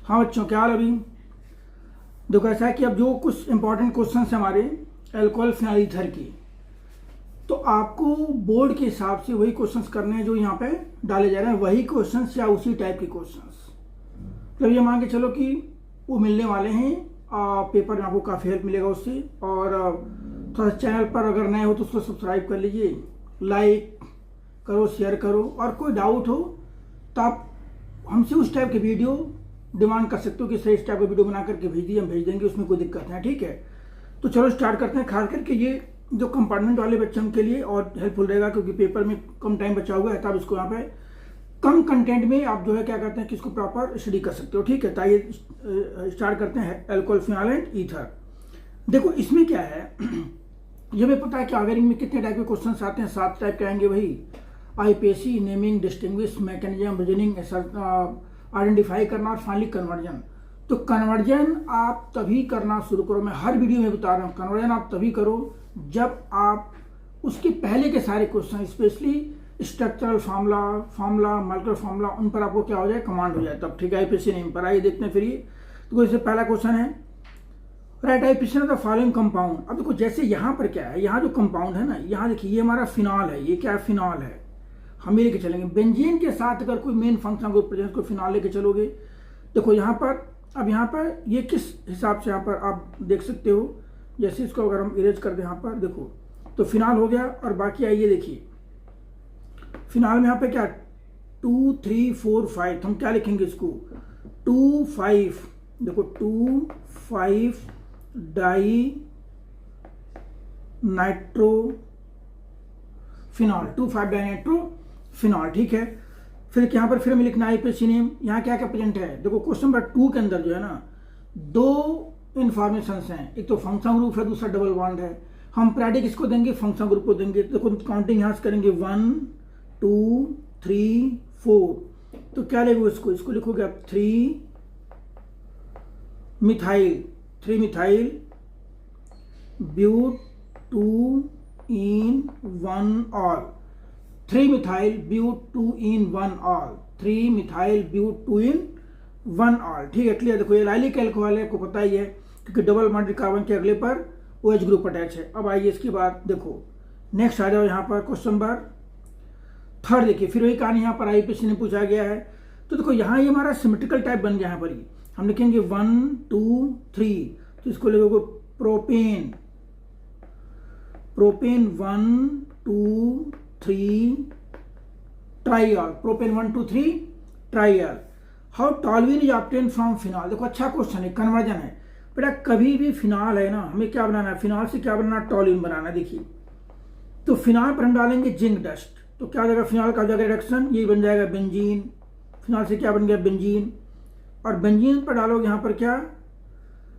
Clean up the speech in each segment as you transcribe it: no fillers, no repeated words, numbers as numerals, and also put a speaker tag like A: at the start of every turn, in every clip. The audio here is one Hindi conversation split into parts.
A: हाँ बच्चों, क्या हाल अभी? देखो ऐसा है कि अब जो कुछ इंपॉर्टेंट क्वेश्चन है हमारे अल्कोहल फिनाइल ईथर की, तो आपको बोर्ड के हिसाब से वही क्वेश्चंस करने हैं जो यहाँ पे डाले जा रहे हैं, वही क्वेश्चंस या उसी टाइप के क्वेश्चंस। मतलब ये मान के चलो कि वो मिलने वाले हैं, पेपर में आपको काफ़ी हेल्प मिलेगा उससे। और थोड़ा चैनल पर अगर नए हो तो उसको सब्सक्राइब कर लीजिए, लाइक करो, शेयर करो, और कोई डाउट हो तो आप हमसे उस टाइप के वीडियो डिमांड कर सकते हो कि सही इस टाइप का वीडियो बना करके भेज दिए, हम भेज देंगे, उसमें कोई दिक्कत नहीं है। ठीक है, तो चलो स्टार्ट करते हैं। खास करके ये जो कंपार्टमेंट वाले बच्चों के लिए और हेल्पफुल रहेगा, क्योंकि पेपर में कम टाइम बचा हुआ है, तब इसको यहाँ पे कम कंटेंट में आप जो है क्या करते हैं कि इसको प्रॉपर स्टडी कर सकते हो। ठीक है, तो आइए स्टार्ट करते हैं अल्कोहल फिनाइल एंड ईथर। देखो इसमें क्या है, ये हमें पता है कि आवेरिंग में कितने टाइप के क्वेश्चन आते हैं, 7 टाइप के आएंगे। वही IUPAC, naming, distinguish, mechanism, reasoning, identify करना और फाइनली कन्वर्जन। तो कन्वर्जन आप तभी करना शुरू करो, मैं हर वीडियो में बता रहा हूँ, कन्वर्जन आप तभी करो जब आप उसके पहले के सारे question, specially structural formula, molecular formula, उन पर आपको क्या हो जाए, कमांड हो जाए तब। ठीक है, आईपीएसी नेम पर आइए देखते हैं फिर। ये तो इससे पहला क्वेश्चन है, write IUPAC the following compound. अब देखो जैसे यहाँ पर क्या है, यहाँ जो कंपाउंड है ना, यहाँ देखिए ये हमारा फिनॉल है। ये क्या है, फिनॉल है। हम ये लेके चलेंगे बेंजीन के साथ, अगर कोई मेन फंक्शन ग्रुप प्रेजेंट को फिनॉल लेके चलोगे। देखो यहाँ पर, अब यहाँ पर ये किस हिसाब से यहाँ पर आप देख सकते हो, जैसे इसको अगर हम इरेज कर दें यहाँ पर, देखो तो फिनॉल हो गया। और बाकी आइए देखिए फिनॉल में यहाँ पे क्या 2, 3, 4, 5, हम क्या लिखेंगे इसको 2, 5। देखो 2, 5 di nitro phenol, 2, 5 di nitro phenol. ठीक है, फिर यहाँ पर फिर हमें लिखना है आईपीएसी नेम। यहाँ क्या क्या प्रेजेंट है, देखो क्वेश्चन नंबर 2 के अंदर जो है ना, 2 इंफॉर्मेशन हैं, एक तो फंक्शन ग्रुप है, दूसरा डबल बॉन्ड है। हम प्रायोरिटी किसको देंगे, फंक्शन ग्रुप को देंगे। देखो काउंटिंग यहाँ से करेंगे 1, 2, 3, 4। तो क्या लिखोगे इसको लिखोगे आप 3 methyl ब्यूट 2 in 1 all, 3 methyl but 2 in 1 all, 3 methyl but 2 in 1 all। ठीक है, क्लियर। देखो ये एलाइलिक अल्कोहल है, आपको पता ही है, क्योंकि डबल बॉन्ड कार्बन के अगले पर OH ग्रुप अटैच है। अब आइए इसके बाद देखो नेक्स्ट आ जाओ यहाँ पर क्वेश्चन नंबर 3। देखिए फिर वही कहानी, यहाँ पर आईपीएसी ने पूछा गया है। तो देखो यहाँ ये हमारा सिमेट्रिकल टाइप बन गया। यहाँ पर ही हम लिखेंगे 1, 2, 3, तो इसको लिखोगे propane 1, 2, 3 ट्राइल, propane 1, 2, 3 ट्राइल। How toluene is obtained from phenol. देखो अच्छा क्वेश्चन है, कन्वर्जन है बेटा। कभी भी फिनॉल है ना, हमें क्या बनाना है, फिनॉल से क्या बनाना, टॉल्यूइन बनाना। देखिए तो फिनॉल पर हम डालेंगे जिंक डस्ट, तो क्या हो जाएगा, फिनॉल का हो जाएगा रिडक्शन, ये बन जाएगा बेंजीन। फिनॉल से क्या बन गया, बेंजीन। और बेंजीन पर डालोगे यहाँ पर क्या,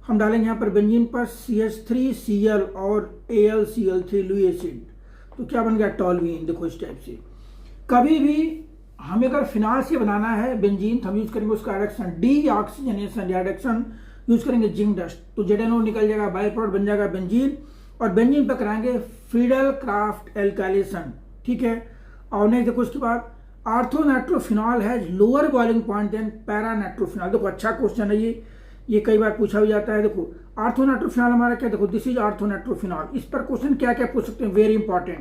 A: हम डालेंगे यहाँ पर बेंजीन पर CH3Cl और AlCl3 लुई एसिड, तो क्या बन गया, टॉल्यूइन। देखो इस टाइप से कभी भी हमें अगर फिनॉल से बनाना है बेंजीन, तो हम यूज करेंगे उसका रिडक्शन डीऑक्सीजनेशन या रिडक्शन, यूज करेंगे जिंक डस्ट, तो ZnO निकल जाएगा, बाय प्रोडक्ट बन जाएगा बेंजीन। और बेंजीन पर कराएंगे फ्रीडल क्राफ्ट एल्काइलेशन। ठीक है, और नेक्स्ट देखो उसके बाद orthonitrophenol has lower boiling point than paranitrophenol. देखो अच्छा क्वेश्चन है ये कई बार पूछा भी जाता है। देखो आर्थोनाइट्रोफिनॉल हमारा क्या, देखो दिस इज आर्थोनाइट्रोफिनॉल। इस पर क्वेश्चन क्या क्या पूछ सकते हैं, वेरी इंपॉर्टेंट।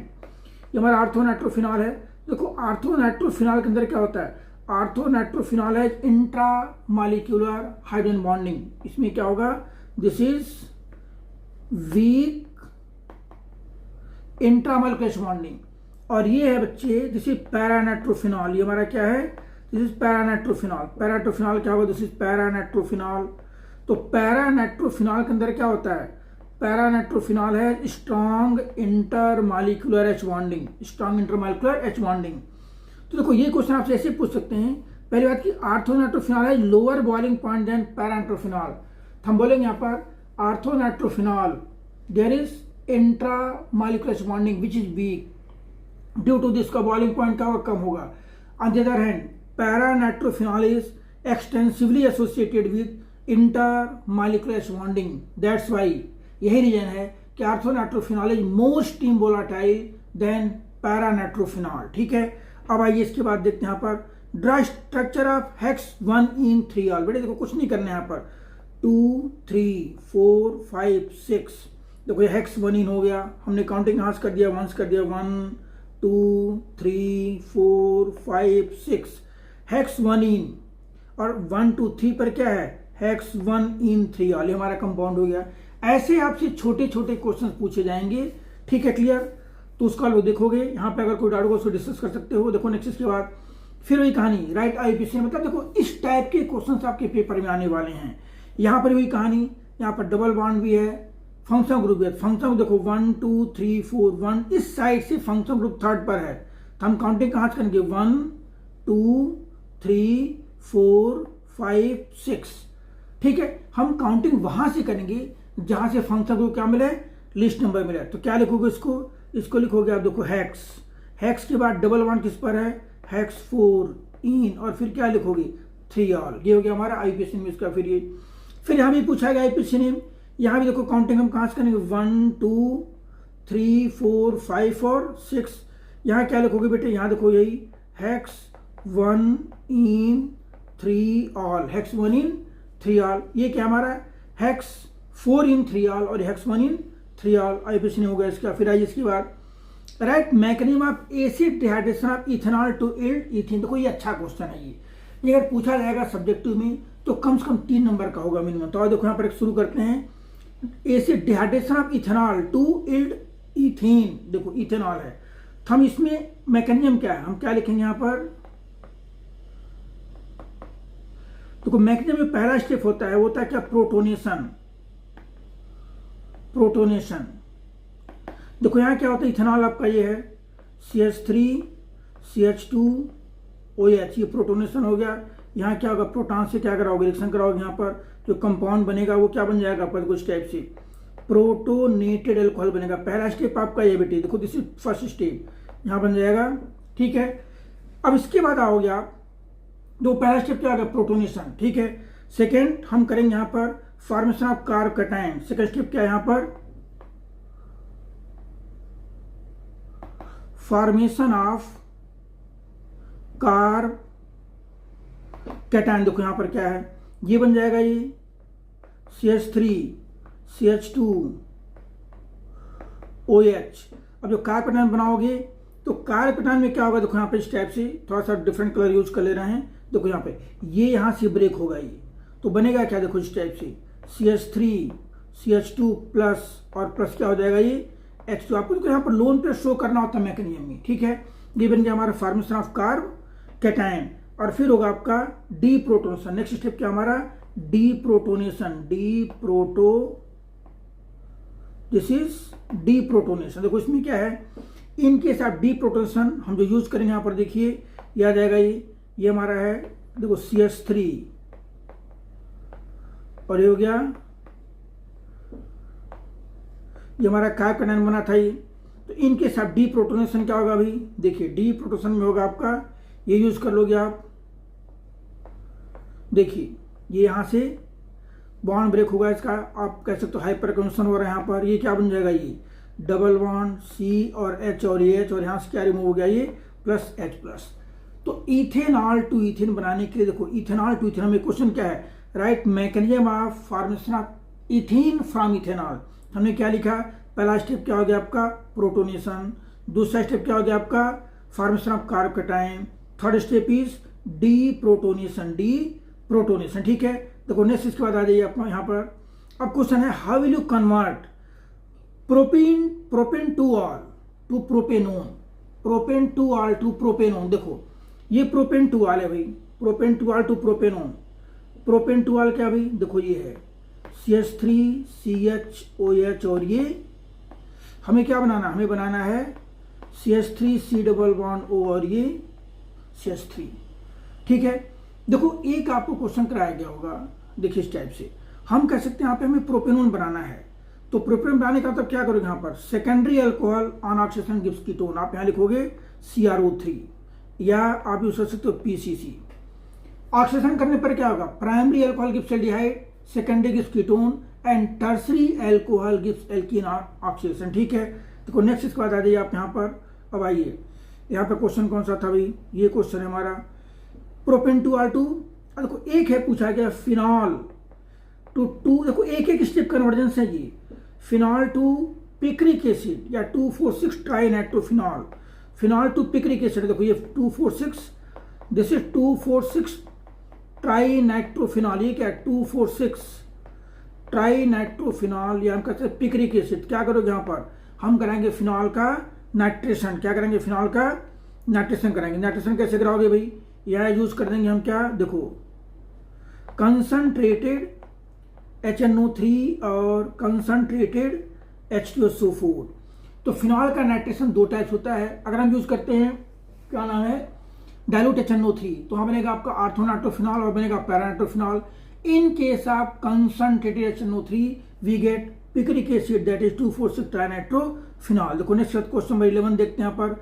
A: ये हमारा आर्थोनाइट्रोफिनॉल है। देखो आर्थोनाइट्रोफिनॉल के अंदर क्या होता है, आर्थोनाइट्रोफिनॉल है इंट्रा मॉलिक्यूलर हाइड्रोजन बॉन्डिंग। इसमें क्या होगा, this is weak intramolecular bonding. और ये है बच्चे, दिस इज पैरानाइट्रोफिनॉल। ये हमारा क्या है, दिस इज पैरानाइट्रोफिनॉल। पैरानाइट्रोफिनॉल क्या होगा, दिस इज पैरानाइट्रोफिनॉल। तो पैरानाइट्रोफिनॉल के अंदर क्या होता है, पैरानाइट्रोफिनॉल है strong intermolecular H bonding, strong intermolecular H bonding. तो देखो ये क्वेश्चन आपसे ऐसे पूछ सकते हैं, पहली बात की आर्थोनाइट्रोफिनॉल है lower boiling point than paranitrophenol, तो हम बोलेंगे यहाँ पर orthonitrophenol there is intramolecular H bonding which is weak, due to this का बॉइलिंग पॉइंट का कम होगा। On the other hand paranitrophenol is extensively associated with intermolecular H bonding, that's why, यही रीजन है कि orthonitrophenol is more steam volatile than paranitrophenol. ठीक है, अब आइए इसके बाद देखते हैं यहाँ पर draw structure of hex 1 in 3 बेटे देखो कुछ नहीं करना है यहाँ पर 2 3 4 5 6 देखो ये हेक्स 1 इन हो गया, हमने काउंटिंग हाथ कर दिया, वंस कर दिया 1 2 3 4 5 6 हेक्स 1 इन, और 1 2 3 पर क्या है हेक्स 1 इन 3 ऑल, हमारा कंपाउंड हो गया। ऐसे आपसे छोटे छोटे क्वेश्चन पूछे जाएंगे, ठीक है क्लियर। तो उसका लो देखोगे यहाँ पे, अगर कोई डाउट हो उसको डिस्कस कर सकते हो। देखो नेक्स्ट के बाद फिर वही कहानी राइट आईपीसी, मतलब देखो इस टाइप के क्वेश्चंस आपके पेपर में आने वाले हैं। यहाँ पर वही कहानी, यहाँ पर डबल बॉन्ड भी है, फंक्शन ग्रुप भी है। फंक्शन देखो 1 2 3 4 1 इस साइड से फंक्शन ग्रुप थर्ड पर है, तो हम काउंटिंग कहाँ से करेंगे 1 2 3 4 5 6, ठीक है। हम काउंटिंग वहां से करेंगे जहां से फंक्शन ग्रुप क्या मिले, लिस्ट नंबर मिले। तो क्या लिखोगे इसको लिखोगे आप देखो हेक्स के बाद डबल बॉन्ड किस पर है हेक्स 4 इन, और फिर क्या लिखोगे 3 ऑल। ये हो गया हमारा आईपीसी नेम इसका। फिर यहाँ भी पूछा गया आईपीसी नेम, यहाँ भी देखो काउंटिंग हम कहाँ से करेंगे 1 2 3 4 5 और 6। यहाँ क्या लिखोगे बेटे, यहाँ देखो यही hex 1 in 3 ol, hex 1 in 3 ol. ये क्या हमारा हेक्स 4 इन 3 ऑल और हेक्स 1 इन 3 ऑल आईपीसी नहीं होगा इसका। फिर आइए इसके बाद right mechanism of acid dehydration of ethanol to yield ethane. देखो ये अच्छा क्वेश्चन है, ये अगर पूछा जाएगा सब्जेक्टिव में तो कम से कम 3 नंबर का होगा मिनिमम। तो देखो यहाँ पर शुरू करते हैं, acid dehydration of ethanol to yield ethane. देखो इथेनॉल है, तो हम इसमें मैकेनिज्म क्या है, हम क्या लिखेंगे यहाँ पर, देखो मैकेनिज्म में पहला स्टेप होता है क्या प्रोटोनेशन। देखो यहाँ क्या होता है, इथेनॉल आपका ये है CH3 CH2 OH, ये प्रोटोनेशन हो गया। यहाँ क्या होगा, प्रोटॉन से क्या कराओगे रिएक्शन कराओगे, यहाँ पर जो कंपाउंड बनेगा वो क्या बन जाएगा आपका कुछ टाइप से प्रोटोनेटेड अल्कोहल बनेगा। पहला स्टेप आपका ये बेटे, देखो दिस इज फर्स्ट स्टेप, यहाँ बन जाएगा, ठीक है। अब इसके बाद आओगे आप, दो पहला स्टेप क्या होगा प्रोटोनेशन, ठीक है। सेकेंड हम करेंगे यहाँ पर formation of carb cation. Second step क्या है यहाँ पर फॉर्मेशन ऑफ कार्ब कैटायन। देखो यहाँ पर क्या है, ये बन जाएगा ये CH3 CH2 OH। अब जो कार्ब कैटायन बनाओगे तो कार्ब कैटायन में क्या होगा, देखो यहाँ पे इस टाइप से थोड़ा सा डिफरेंट कलर यूज कर ले रहे हैं। देखो यहाँ पे ये यहाँ से ब्रेक होगा, ये तो बनेगा क्या, देखो इस टाइप से CH3 CH2 प्लस और प्लस क्या हो जाएगा ये H2। आपको देखो यहाँ पर लोन पे शो करना होता है मैकेनिज्म में, ठीक है। ये बन गया हमारा फॉर्मेशन ऑफ कार्ब कैटायन, और फिर होगा आपका डी प्रोटोनेशन। नेक्स्ट स्टेप क्या हमारा D protonation, this is D protonation. देखो इसमें क्या है, इन केस ऑफ डी प्रोटोनेशन हम जो यूज करेंगे यहाँ पर देखिए याद आएगा, ये हमारा है देखो CH3 और ये हो गया ये हमारा कार्ब कैटायन बना था ये। तो इनके साथ डी प्रोटोनेशन क्या होगा, अभी देखिए डी प्रोटोनेशन में होगा आपका ये यूज कर लोगे आप, देखिए ये यहाँ से बॉन्ड ब्रेक होगा इसका, आप कह सकते हो हाइपर कंजन हो रहा है यहाँ पर। ये क्या बन जाएगा, ये डबल बॉन्ड C और H और H, और यहाँ से क्या रिमूव हो गया ये प्लस H प्लस। तो इथेनॉल टू इथेन बनाने के लिए देखो इथेनॉल टू इथेन में क्वेश्चन क्या है, right mechanism of formation of ethane from ethanol. हमने क्या लिखा, पहला स्टेप क्या हो गया आपका प्रोटोनेशन, दूसरा स्टेप क्या हो गया आपका formation of carb cation, third step is D protonation, ठीक है। देखो नेक्स्ट इसके बाद आ जाइए आप यहाँ पर। अब क्वेश्चन है how will you convert propane two ol to propanone, propane two ol to propanone. देखो ये प्रोपेन टू ऑल है भाई, propane two ol to propanone. Propane two ol क्या भाई, देखो ये है CH3 CHOH, और ये हमें क्या बनाना, हमें बनाना है CH3 C double bond O और ये CH3, ठीक है। देखो एक आपको क्वेश्चन कराया गया होगा, देखिए इस टाइप से हम कह सकते हैं यहाँ पे हमें प्रोपेनोन बनाना है। तो प्रोपेनोन बनाने का मतलब क्या करोगे, यहाँ पर secondary alcohol on oxidation gives ketone, आप यहाँ लिखोगे CrO3 या आप यूज कर सकते हो PCC। ऑक्सीडेशन करने पर क्या होगा, primary alcohol gives aldehyde, secondary gives ketone and tertiary alcohol gives alkene oxidation, ठीक है। देखो नेक्स्ट इसके बाद आ जाइए आप यहाँ पर। अब आइए यहाँ पर क्वेश्चन कौन सा था भाई, ये क्वेश्चन है हमारा प्रोपेन टू देखो एक है पूछा गया फिनॉल टू देखो एक स्टेप कन्वर्जेंस है जी। फिनॉल टू पिक्रिक एसिड या 2,4,6 trinitrophenol, phenol to picric acid देखो ये 2,4,6, दिस इज 2,4,6 ट्राइनाइट्रोफिनॉल। ये क्या है 2,4,6 ट्राइनाइट्रोफिनॉल, या हम कहते हैं पिक्रिक एसिड। क्या करोगे यहाँ पर हम करेंगे फिनॉल का नाइट्रेशन, क्या करेंगे फिनॉल का नाइट्रेशन करेंगे। नाइट्रेशन कैसे कराओगे भाई, यहाँ यूज कर देंगे हम क्या देखो कंसंट्रेटेड HNO3 और कंसंट्रेटेड H2SO4। तो फिनॉल का नाइट्रेशन दो टाइप्स होता है। अगर हम यूज करते हैं क्या नाम है डाइल्यूट HNO3 तो वहां बनेगा आपका आर्थोनाइट्रोफिनॉल और बनेगा paranitrophenol. In case of concentrated HNO3 we get picric acid that is 2,4,6 trinitrophenol. देखो नेक्स्ट क्वेश्चन नंबर 11 देखते हैं यहाँ पर।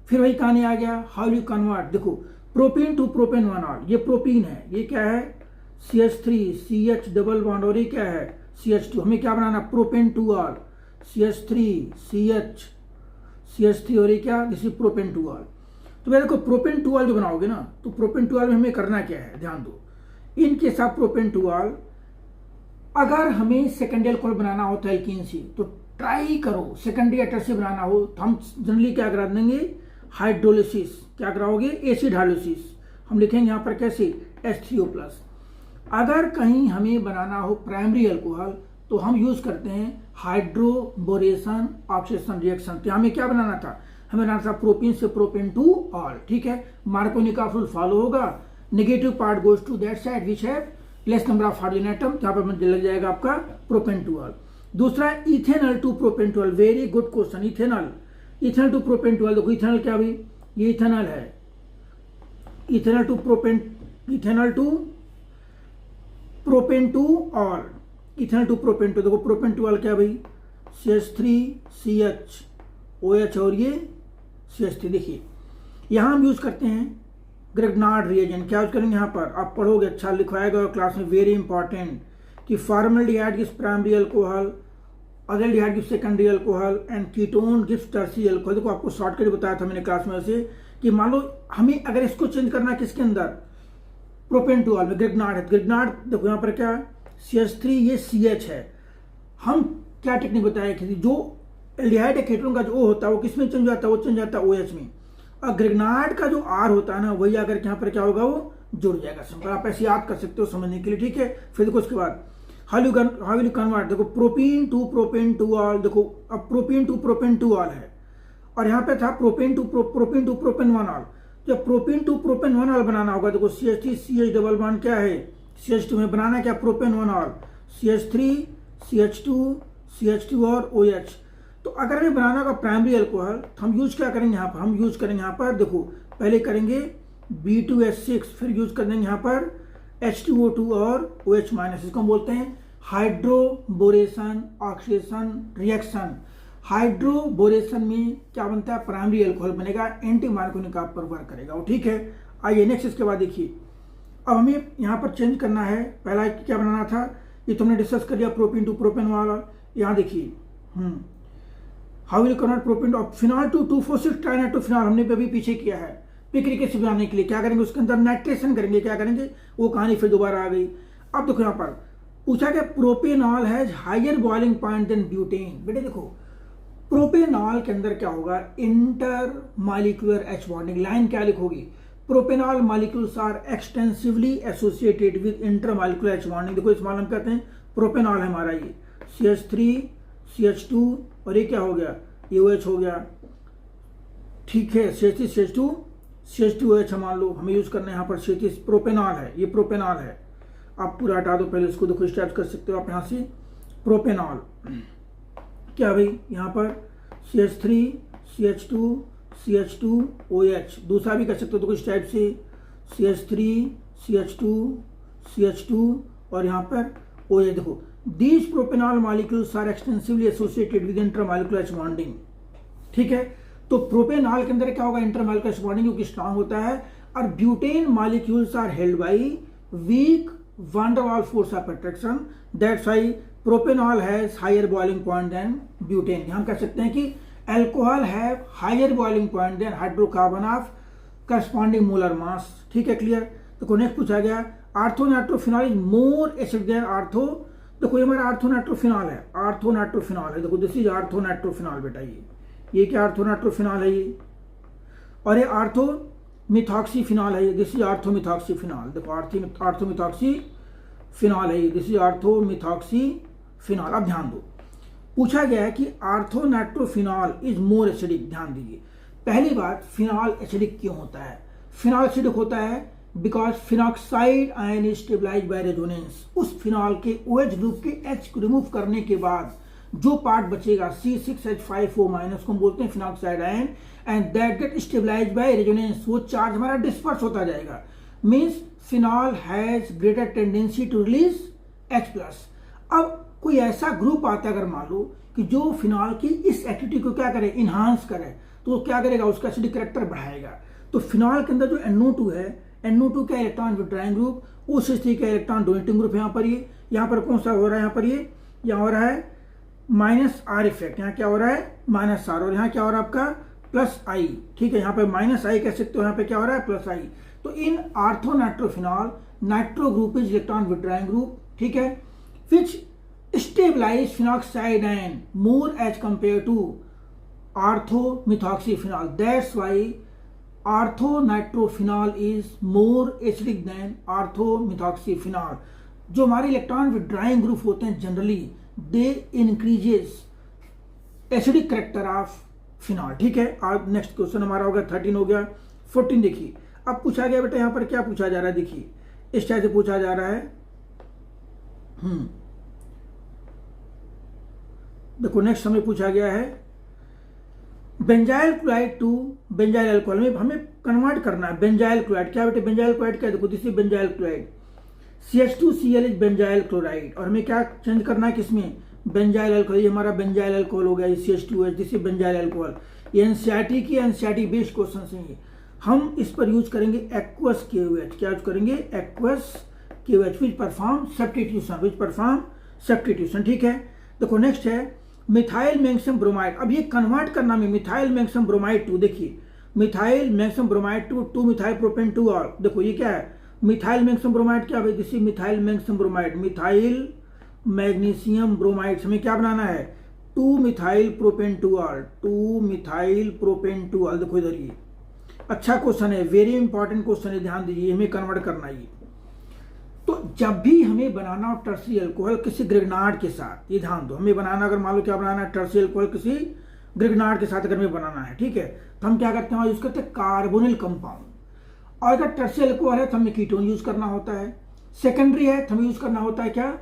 A: फिर वही कहानी आ गया, हाउ यू कन्वर्ट। देखो प्रोपीन टू प्रोपेनॉल, ये प्रोपीन है, ये क्या है CH3 CH डबल बॉन्ड और ये क्या है CH2। हमें क्या बनाना propane two all CH3 CH3 और ये क्या this is propane two all. तो भाई देखो प्रोपेन टू ऑल जो बनाओगे ना तो प्रोपेन टू ऑल में हमें करना क्या है ध्यान दो। इन case of propane two all अगर हमें सेकेंडरी अल्कोहल बनाना हो तो एल्कीन से तो ट्राई करो सेकेंडरी एटर से बनाना हो तो हम जनरली क्या करा देंगे हाइड्रोलिसिस। क्या कराओगे एसिड हाइड्रोलिसिस। हम लिखेंगे यहाँ पर कैसे H3O+। अगर कहीं हमें बनाना हो प्राइमरी अल्कोहल तो हम यूज करते हैं हाइड्रोबोरेशन ऑक्सीडेशन रिएक्शन। तो हमें क्या बनाना था, हमें बनाना था प्रोपीन से प्रोपेन टू ऑल। ठीक है, मार्कोनी का रूल फॉलो होगा, negative part goes to that side which have less number of hydrogen atom, जहां पर लग जाएगा आपका प्रोपेन टू ऑल। दूसरा ethanol to propane two ol, very good question. Ethanol to propane two ol, देखो इथेनॉल क्या भाई ये इथेनॉल है, ethanol to propane two ol, ethanol to propane two. देखो प्रोपेन टू ऑल क्या भाई CH3CHOH और ये CH3। देखिए यहां हम यूज करते हैं ग्रेगनार्ड रिएजेंट। क्या यूज करेंगे यहाँ पर आप पढ़ोगे, अच्छा लिखवाएगा क्लास में, वेरी इंपॉर्टेंट कि formaldehyde gives primary alcohol, aldehyde gives secondary alcohol and ketone gives tertiary alcohol. देखो आपको शॉर्टकट बताया था मैंने क्लास में ऐसे कि मान लो हमें अगर इसको चेंज करना है किसके अंदर प्रोपेन टू ऑल में, ग्रेगनार्ड है। ग्रेगनार्ड देखो यहाँ पर क्या CH3 ये CH है। हम क्या टेक्निक बताया कि जो एल्डिहाइड कीटोन का जो O होता है वो किसमें चेंज जाता है, वो चेंज जाता है OH में। और ग्रेगनार्ड का जो R होता है ना वही आकर यहाँ पर क्या होगा वो जुड़ जाएगा। सिंपल आप ऐसे याद कर सकते हो समझने के लिए। ठीक है, फिर देखो उसके बाद हाउ विल यू कन्वर्ट। देखो propene to propane two ol, देखो अब propene to propane two ol है और यहाँ पे था propane to propan one ol. जब propane to propan one ol बनाना होगा देखो CH3 CH डबल बॉन्ड क्या है CH2 में बनाना क्या propane one all CH3 CH2 और OH। तो अगर हमें बनाना होगा प्राइमरी अल्कोहल तो हम यूज क्या करेंगे यहाँ पर, हम यूज करेंगे यहाँ पर देखो पहले करेंगे B2H6, फिर यूज कर देंगे यहाँ पर H2O2 और OH-। इसको हम बोलते हैं हाइड्रोबोरेशन ऑक्सीडेशन रिएक्शन। हाइड्रोबोरेशन में क्या बनता है प्राइमरी अल्कोहल बनेगा, एंटी मार्कोनिक पर वर्क करेगा वो। ठीक है, आइए नेक्स्ट इसके बाद देखिए अब हमें यहाँ पर चेंज करना है। पहला क्या बनाना था ये तुमने डिस्कस कर लिया प्रोपीन टू प्रोपेन वाला। यहाँ देखिए how will convert propane to phenol to 2,4,6 trinitrophenol हमने अभी पीछे किया है। पिक्रिक एसिड बनाने के लिए क्या करेंगे उसके अंदर नाइट्रेशन करेंगे। क्या करेंगे वो कहानी फिर दोबारा आ गई। अब देखो यहाँ पर पूछा गया propanol has higher boiling point than butane. बेटे देखो प्रोपेनॉल के अंदर क्या होगा inter molecular H bonding. Line क्या लिखोगी propanol molecules are extensively associated with inter molecular H bonding. देखो इस मालूम कहते हैं प्रोपेनॉल है हमारा ये CH3 CH2 और ये क्या हो गया ये OH हो गया। ठीक है CH3 CH2 CH2OH मान लो हमें यूज करना है यहाँ पर CH3 प्रोपेनॉल है, ये प्रोपेनॉल है। आप पूरा हटा दो पहले इसको, देखो स्टार्ट कर सकते हो आप यहाँ से प्रोपेनॉल क्या भाई यहाँ पर CH3 CH2 CH2OH। दूसरा भी कर सकते हो तो कुछ टाइप से CH3 CH2 और यहाँ पर OH। देखो these propanol molecules are extensively associated with intermolecular H bonding. ठीक है, तो प्रोपेनॉल के अंदर क्या होगा इंटरमॉलिक्यूलर H बॉन्डिंग क्योंकि स्ट्रांग होता है। और butane molecules are held by weak van der Waals force of attraction, that's why propanol has higher boiling point than butane। हम कह सकते हैं कि alcohol have higher boiling point than hydrocarbon of corresponding molar mass। ठीक है क्लियर। देखो नेक्स्ट पूछा गया orthonitrophenol is more acidic than ortho. देखो ये हमारा आर्थोनाइट्रोफिनॉल है, आर्थोनाइट्रोफिनॉल है। देखो दिस इज आर्थोनाइट्रोफिनॉल बेटा, ये क्या आर्थोनाइट्रोफिनॉल है ये, और ये आर्थोमिथॉक्सीफिनॉल है ये, दिस इज आर्थोमिथॉक्सीफिनॉल। देखो आर्थोमिथॉक्सीफिनॉल है ये, दिस इज आर्थोमिथॉक्सीफिनॉल। अब ध्यान दो, पूछा गया है कि आर्थोनाइट्रोफिनॉल इज मोर एसिडिक। ध्यान दीजिए, पहली बात, फिनॉल एसिडिक क्यों होता है? फिनॉल एसिडिक होता है because phenoxide ion is stabilized by resonance. उस फिनॉल के OH ग्रुप के H को रिमूव करने के बाद जो पार्ट बचेगा C6H5O- को हम बोलते हैं phenoxide ion, and that get stabilized by resonance. वो चार्ज हमारा डिस्पर्स होता जाएगा, means phenol has greater tendency to release H+। अब कोई ऐसा ग्रुप आता है अगर मान लो कि जो फिनॉल की इस एक्टिविटी को क्या करे, इनहांस करे, तो वो क्या करेगा, उसका एसिडिक कैरेक्टर बढ़ाएगा। तो फिनॉल के अंदर जो NO2 है, NO2 का इलेक्ट्रॉन विड्रॉइंग ग्रुप, उस स्थिति का इलेक्ट्रॉन डोनेटिंग ग्रुप यहाँ पर ये, यहाँ पर कौन सा हो रहा है, यहाँ पर ये यहाँ हो रहा है -R इफेक्ट, यहाँ क्या हो रहा है -R, और यहाँ क्या हो रहा है आपका +I। ठीक है, यहाँ पे -I कह सकते हो, यहाँ पे क्या हो रहा है +I। तो in orthonitrophenol, nitro group is electron withdrawing group, ठीक है, which stabilize phenoxide ion more as compare to orthomethoxyphenol. That's why orthonitrophenol is more acidic than orthomethoxyphenol. जो हमारे इलेक्ट्रॉन विड्रॉइंग ग्रुप होते हैं generally they increases acidic character of phenol. ठीक है, अब नेक्स्ट क्वेश्चन हमारा होगा 13 हो गया। 14 देखिए, अब पूछा गया बेटा यहाँ पर क्या पूछा जा रहा है, देखिए इस टाइप से पूछा जा रहा है। देखो नेक्स्ट हमें पूछा गया है benzyl chloride to benzyl alcohol में हमें कन्वर्ट करना है। बेंजाइल क्लोराइड क्या बेटे, बेंजाइल क्लोराइड क्या, देखो this is benzyl chloride, CH2Cl is benzyl chloride, और हमें क्या चेंज करना है किसमें, बेंजाइल अल्कोहल। ये हमारा बेंजाइल अल्कोहल हो गया, CH2H, this is benzyl alcohol. ये एनसीईआरटी की एनसीईआरटी बेस्ड क्वेश्चन है। हम इस पर यूज करेंगे एक्वस KOH। क्या यूज करेंगे, aqueous KOH, which perform substitution. ठीक है, देखो नेक्स्ट है मिथाइल मैग्नीशियम ब्रोमाइड। अब ये कन्वर्ट करना में मिथाइल मैग्नीशियम ब्रोमाइड 2, देखिए methyl magnesium bromide 2 methyl propane 2 all. देखो ये क्या है, मिथाइल मैग्नीशियम ब्रोमाइड क्या भाई, this is methyl magnesium bromide, methyl magnesium bromide हमें क्या बनाना है, 2 methyl propane 2 all, 2 methyl propane 2 all. देखो इधर ये अच्छा क्वेश्चन है, वेरी इंपॉर्टेंट क्वेश्चन है, ध्यान दीजिए, हमें कन्वर्ट करना है। तो जब भी हमें बनाना हो टर्सरी अल्कोहल किसी ग्रिग्नार्ड के साथ, ये ध्यान दो, हमें बनाना अगर मान लो क्या बनाना है, टर्सरी अल्कोहल किसी ग्रिग्नार्ड के साथ अगर हमें बनाना है, ठीक है, तो हम क्या करते हैं, यूज करते हैं कार्बोनिल कंपाउंड। और अगर टर्सरी अल्कोहल है तो हमें कीटोन यूज करना होता है। सेकेंडरी है तो हमें यूज करना होता है क्या,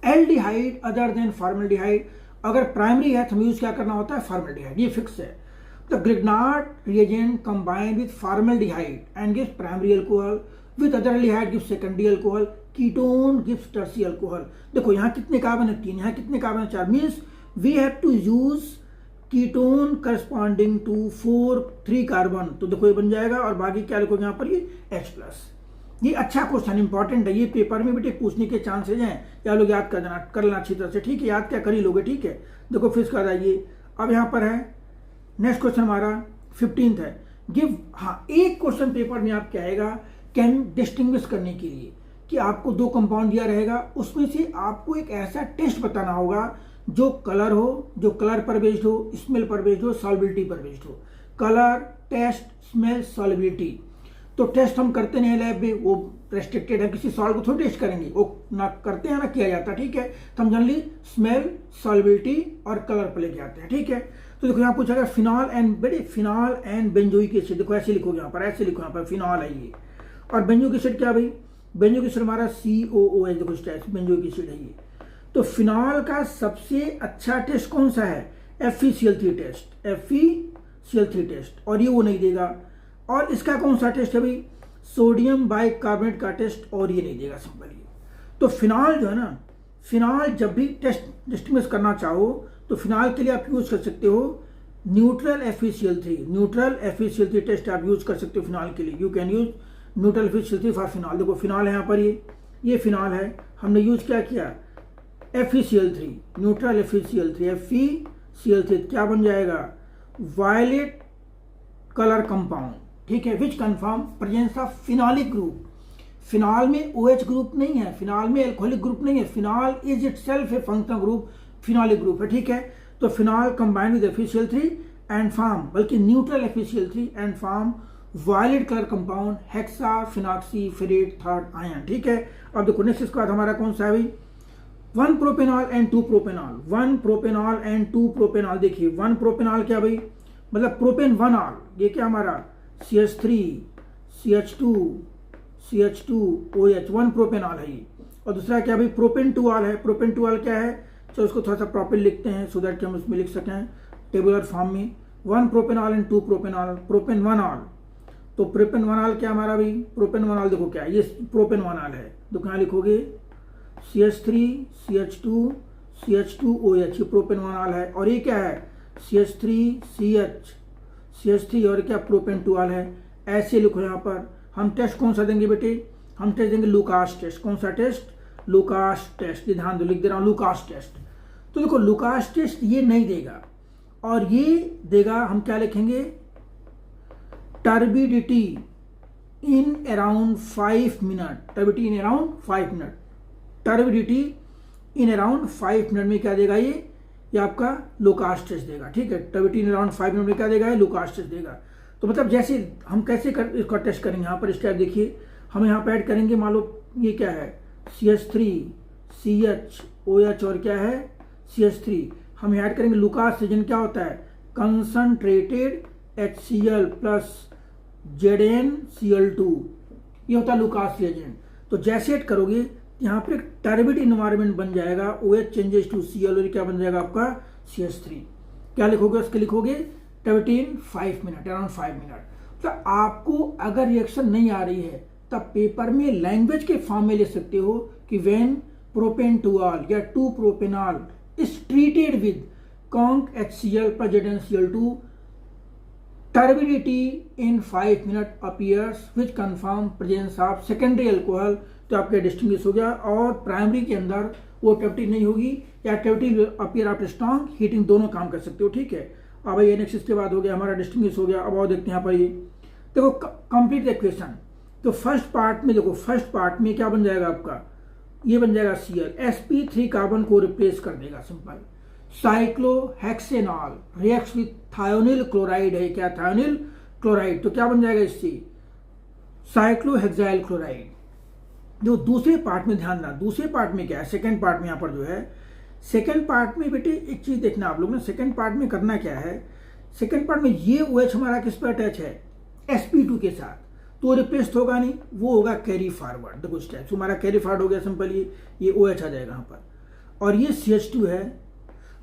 A: एल्डिहाइड अदर देन फॉर्मल्डिहाइड। अगर प्राइमरी है तो हमें यूज क्या करना होता है, फॉर्मल्डिहाइड, ये फिक्स है। The Grignard reagent combined with formaldehyde and gives primary alcohol, with other aldehyde gives secondary alcohol, ketone gives tertiary alcohol। देखो यहाँ कितने कार्बन है, 3, यहाँ कितने कार्बन है, 4, means we have to use ketone corresponding to 3 carbon. तो देखो ये बन जाएगा, और बाकी क्या लिखोगे यहाँ पर, ये H+। ये अच्छा क्वेश्चन इंपॉर्टेंट है, ये पेपर में बेटे पूछने के चांसेज हैं, या लोग याद कर लेना अच्छी तरह से, ठीक है, याद क्या कर ही लोगे, ठीक है। देखो फिर कर आइए, अब यहाँ पर है नेक्स्ट क्वेश्चन हमारा 15th है, गिव। हाँ, एक क्वेश्चन पेपर में आप क्या आएगा, कैन डिस्टिंग्विश करने के लिए कि आपको 2 कंपाउंड दिया रहेगा, उसमें से आपको एक ऐसा टेस्ट बताना होगा जो कलर हो, जो कलर पर बेस्ड हो, स्मेल पर बेस्ड हो, सॉल्युबिलिटी पर बेस्ड हो। Colour, taste, smell, solubility. तो टेस्ट हम करते नहीं लैब में, वो रेस्ट्रिक्टेड है, किसी सॉल्ट को थोड़ी टेस्ट करेंगे, वो ना करते हैं ना किया जाता, ठीक है। तो हम जनरली स्मेल, सॉल्युबिलिटी और कलर पर लेके आते हैं, ठीक है। तो देखो यहाँ पूछा गया फिनॉल एंड बेंजोइक एसिड। देखो ऐसे लिखोगे यहाँ पर, ऐसे लिखो यहाँ पर, फिनॉल है ये, और बेंजोइक एसिड क्या भाई, बेंजोइक एसिड हमारा COOH। देखो इस टाइप से बेंजोइक एसिड है ये। तो फिनॉल का सबसे अच्छा टेस्ट कौन सा है, FeCl3 टेस्ट, FeCl3 टेस्ट, और ये वो नहीं देगा। और इसका कौन सा टेस्ट है भाई, सोडियम बाइकार्बोनेट का टेस्ट, और ये नहीं देगा, सिंपल ये। तो फिनॉल जो है ना, फिनॉल जब भी टेस्ट डिस्टिंग्विश करना चाहो तो फिनॉल के लिए आप यूज कर सकते हो न्यूट्रल FeCl3 टेस्ट आप यूज कर सकते हो फिनॉल के लिए। You can use neutral FeCl3 for phenol. देखो फिनॉल है यहाँ पर, ये फिनॉल है, हमने यूज क्या किया, FeCl3, न्यूट्रल FeCl3 क्या बन जाएगा, वायलेट कलर कंपाउंड, ठीक है, which confirm presence of phenolic group phenol में OH ग्रुप नहीं है, फिनॉल में एल्कोहलिक ग्रुप नहीं है, phenol is itself a functional group, phenolic group है, ठीक है। तो phenol combined with FeCl3 and form, बल्कि neutral FeCl3 and form violet colour compound hexa phenoxy ferrate third ion, ठीक है। अब देखो नेक्स्ट इसके बाद हमारा कौन सा है भाई, 1 propanol and 2 propanol, 1 propanol and 2 propanol. देखिए 1 प्रोपेनॉल क्या भाई, मतलब प्रोपेन 1 ऑल, ये क्या हमारा CH3 CH2 CH2 OH, 1 propanol है ये। और दूसरा क्या भाई, प्रोपेन 2 ऑल है। प्रोपेन 2 ऑल क्या है, तो उसको थोड़ा सा प्रॉपर लिखते हैं सो दैट कि हम उसमें लिख सकें टेबुलर फॉर्म में। 1 propanol and 2 propanol, propane 1 all. तो प्रोपेन 1 ऑल क्या हमारा भाई, प्रोपेन 1 ऑल देखो क्या है, ये प्रोपेन 1 ऑल है। तो क्या लिखोगे CH3 CH2 CH2 OH, ये प्रोपेन 1 ऑल है। और ये क्या है CH3 CH3 और क्या प्रोपेन 2 ऑल है। ऐसे लिखो यहाँ पर। हम टेस्ट कौन सा देंगे बेटे, हम टेस्ट देंगे लुकास टेस्ट। कौन सा टेस्ट, लुकास टेस्ट। ये ध्यान दो, लिख दे रहा हूँ लुकास टेस्ट। तो देखो लुकास टेस्ट ये नहीं देगा, और ये देगा, हम क्या लिखेंगे, turbidity in around 5 minute, turbidity in around 5 minute, turbidity in around 5 minute में क्या देगा ये आपका लुकास टेस्ट देगा, ठीक है। टर्बिडिटी इन अराउंड 5 मिनट में क्या देगा, ये लुकास टेस्ट देगा। तो मतलब जैसे हम कैसे इसका टेस्ट करेंगे, यहाँ पर स्टेप देखिए, हम यहाँ पर ऐड करेंगे, मान लो ये क्या है CH3 CH OH और क्या है CH3, हम ऐड करेंगे लुकास रिएजेंट, क्या होता है कंसंट्रेटेड HCl प्लस ZnCl2, ये होता है लुकास रिएजेंट। तो जैसे ऐड करोगे यहाँ पर एक टर्बिड इन्वायरमेंट बन जाएगा, OH चेंजेस टू Cl और क्या बन जाएगा आपका CH3। क्या लिखोगे, उसके लिखोगे टर्बिडिटी इन 5 मिनट, अराउंड 5 मिनट। तो आपको अगर रिएक्शन नहीं आ रही है तब पेपर में लैंग्वेज के फॉर्म में लिख सकते हो कि व्हेन प्रोपेन 2 ऑल या 2 propanol is treated with conc HCl plus ZnCl2, turbidity in 5 minutes appears which confirm presence of secondary alcohol। तो आपका डिस्टिंग्विश हो गया, और प्राइमरी के अंदर वो टर्बिडिटी नहीं होगी, या turbidity appear after strong heating, दोनों काम कर सकते हो, ठीक है। अब ये नेक्स्ट इसके बाद हो गया हमारा डिस्टिंग्विश हो गया। अब और देखते हैं यहाँ पर, ये देखो कंप्लीट द इक्वेशन। तो फर्स्ट पार्ट में देखो, फर्स्ट पार्ट में क्या बन जाएगा आपका, ये बन जाएगा Cl, sp3 कार्बन को रिप्लेस कर देगा, simple. Cyclohexanol reacts with thionyl chloride है, क्या थायोनिल क्लोराइड, तो क्या बन जाएगा इससे साइक्लोहेक्साइल क्लोराइड। जो दूसरे पार्ट में ध्यान देना, दूसरे पार्ट में क्या है, सेकंड पार्ट में यहाँ पर जो है, सेकंड पार्ट में बेटे एक चीज देखना आप लोग ने, सेकंड पार्ट में करना क्या है, सेकंड पार्ट में ये OH हमारा किस पर अटैच है, sp2 के साथ, तो रिप्लेस होगा नहीं, वो होगा कैरी फॉरवर्ड। देखो स्टेप हमारा कैरी फॉरवर्ड हो गया, सिंपल ये OH आ जाएगा यहाँ पर, और ये CH2 है,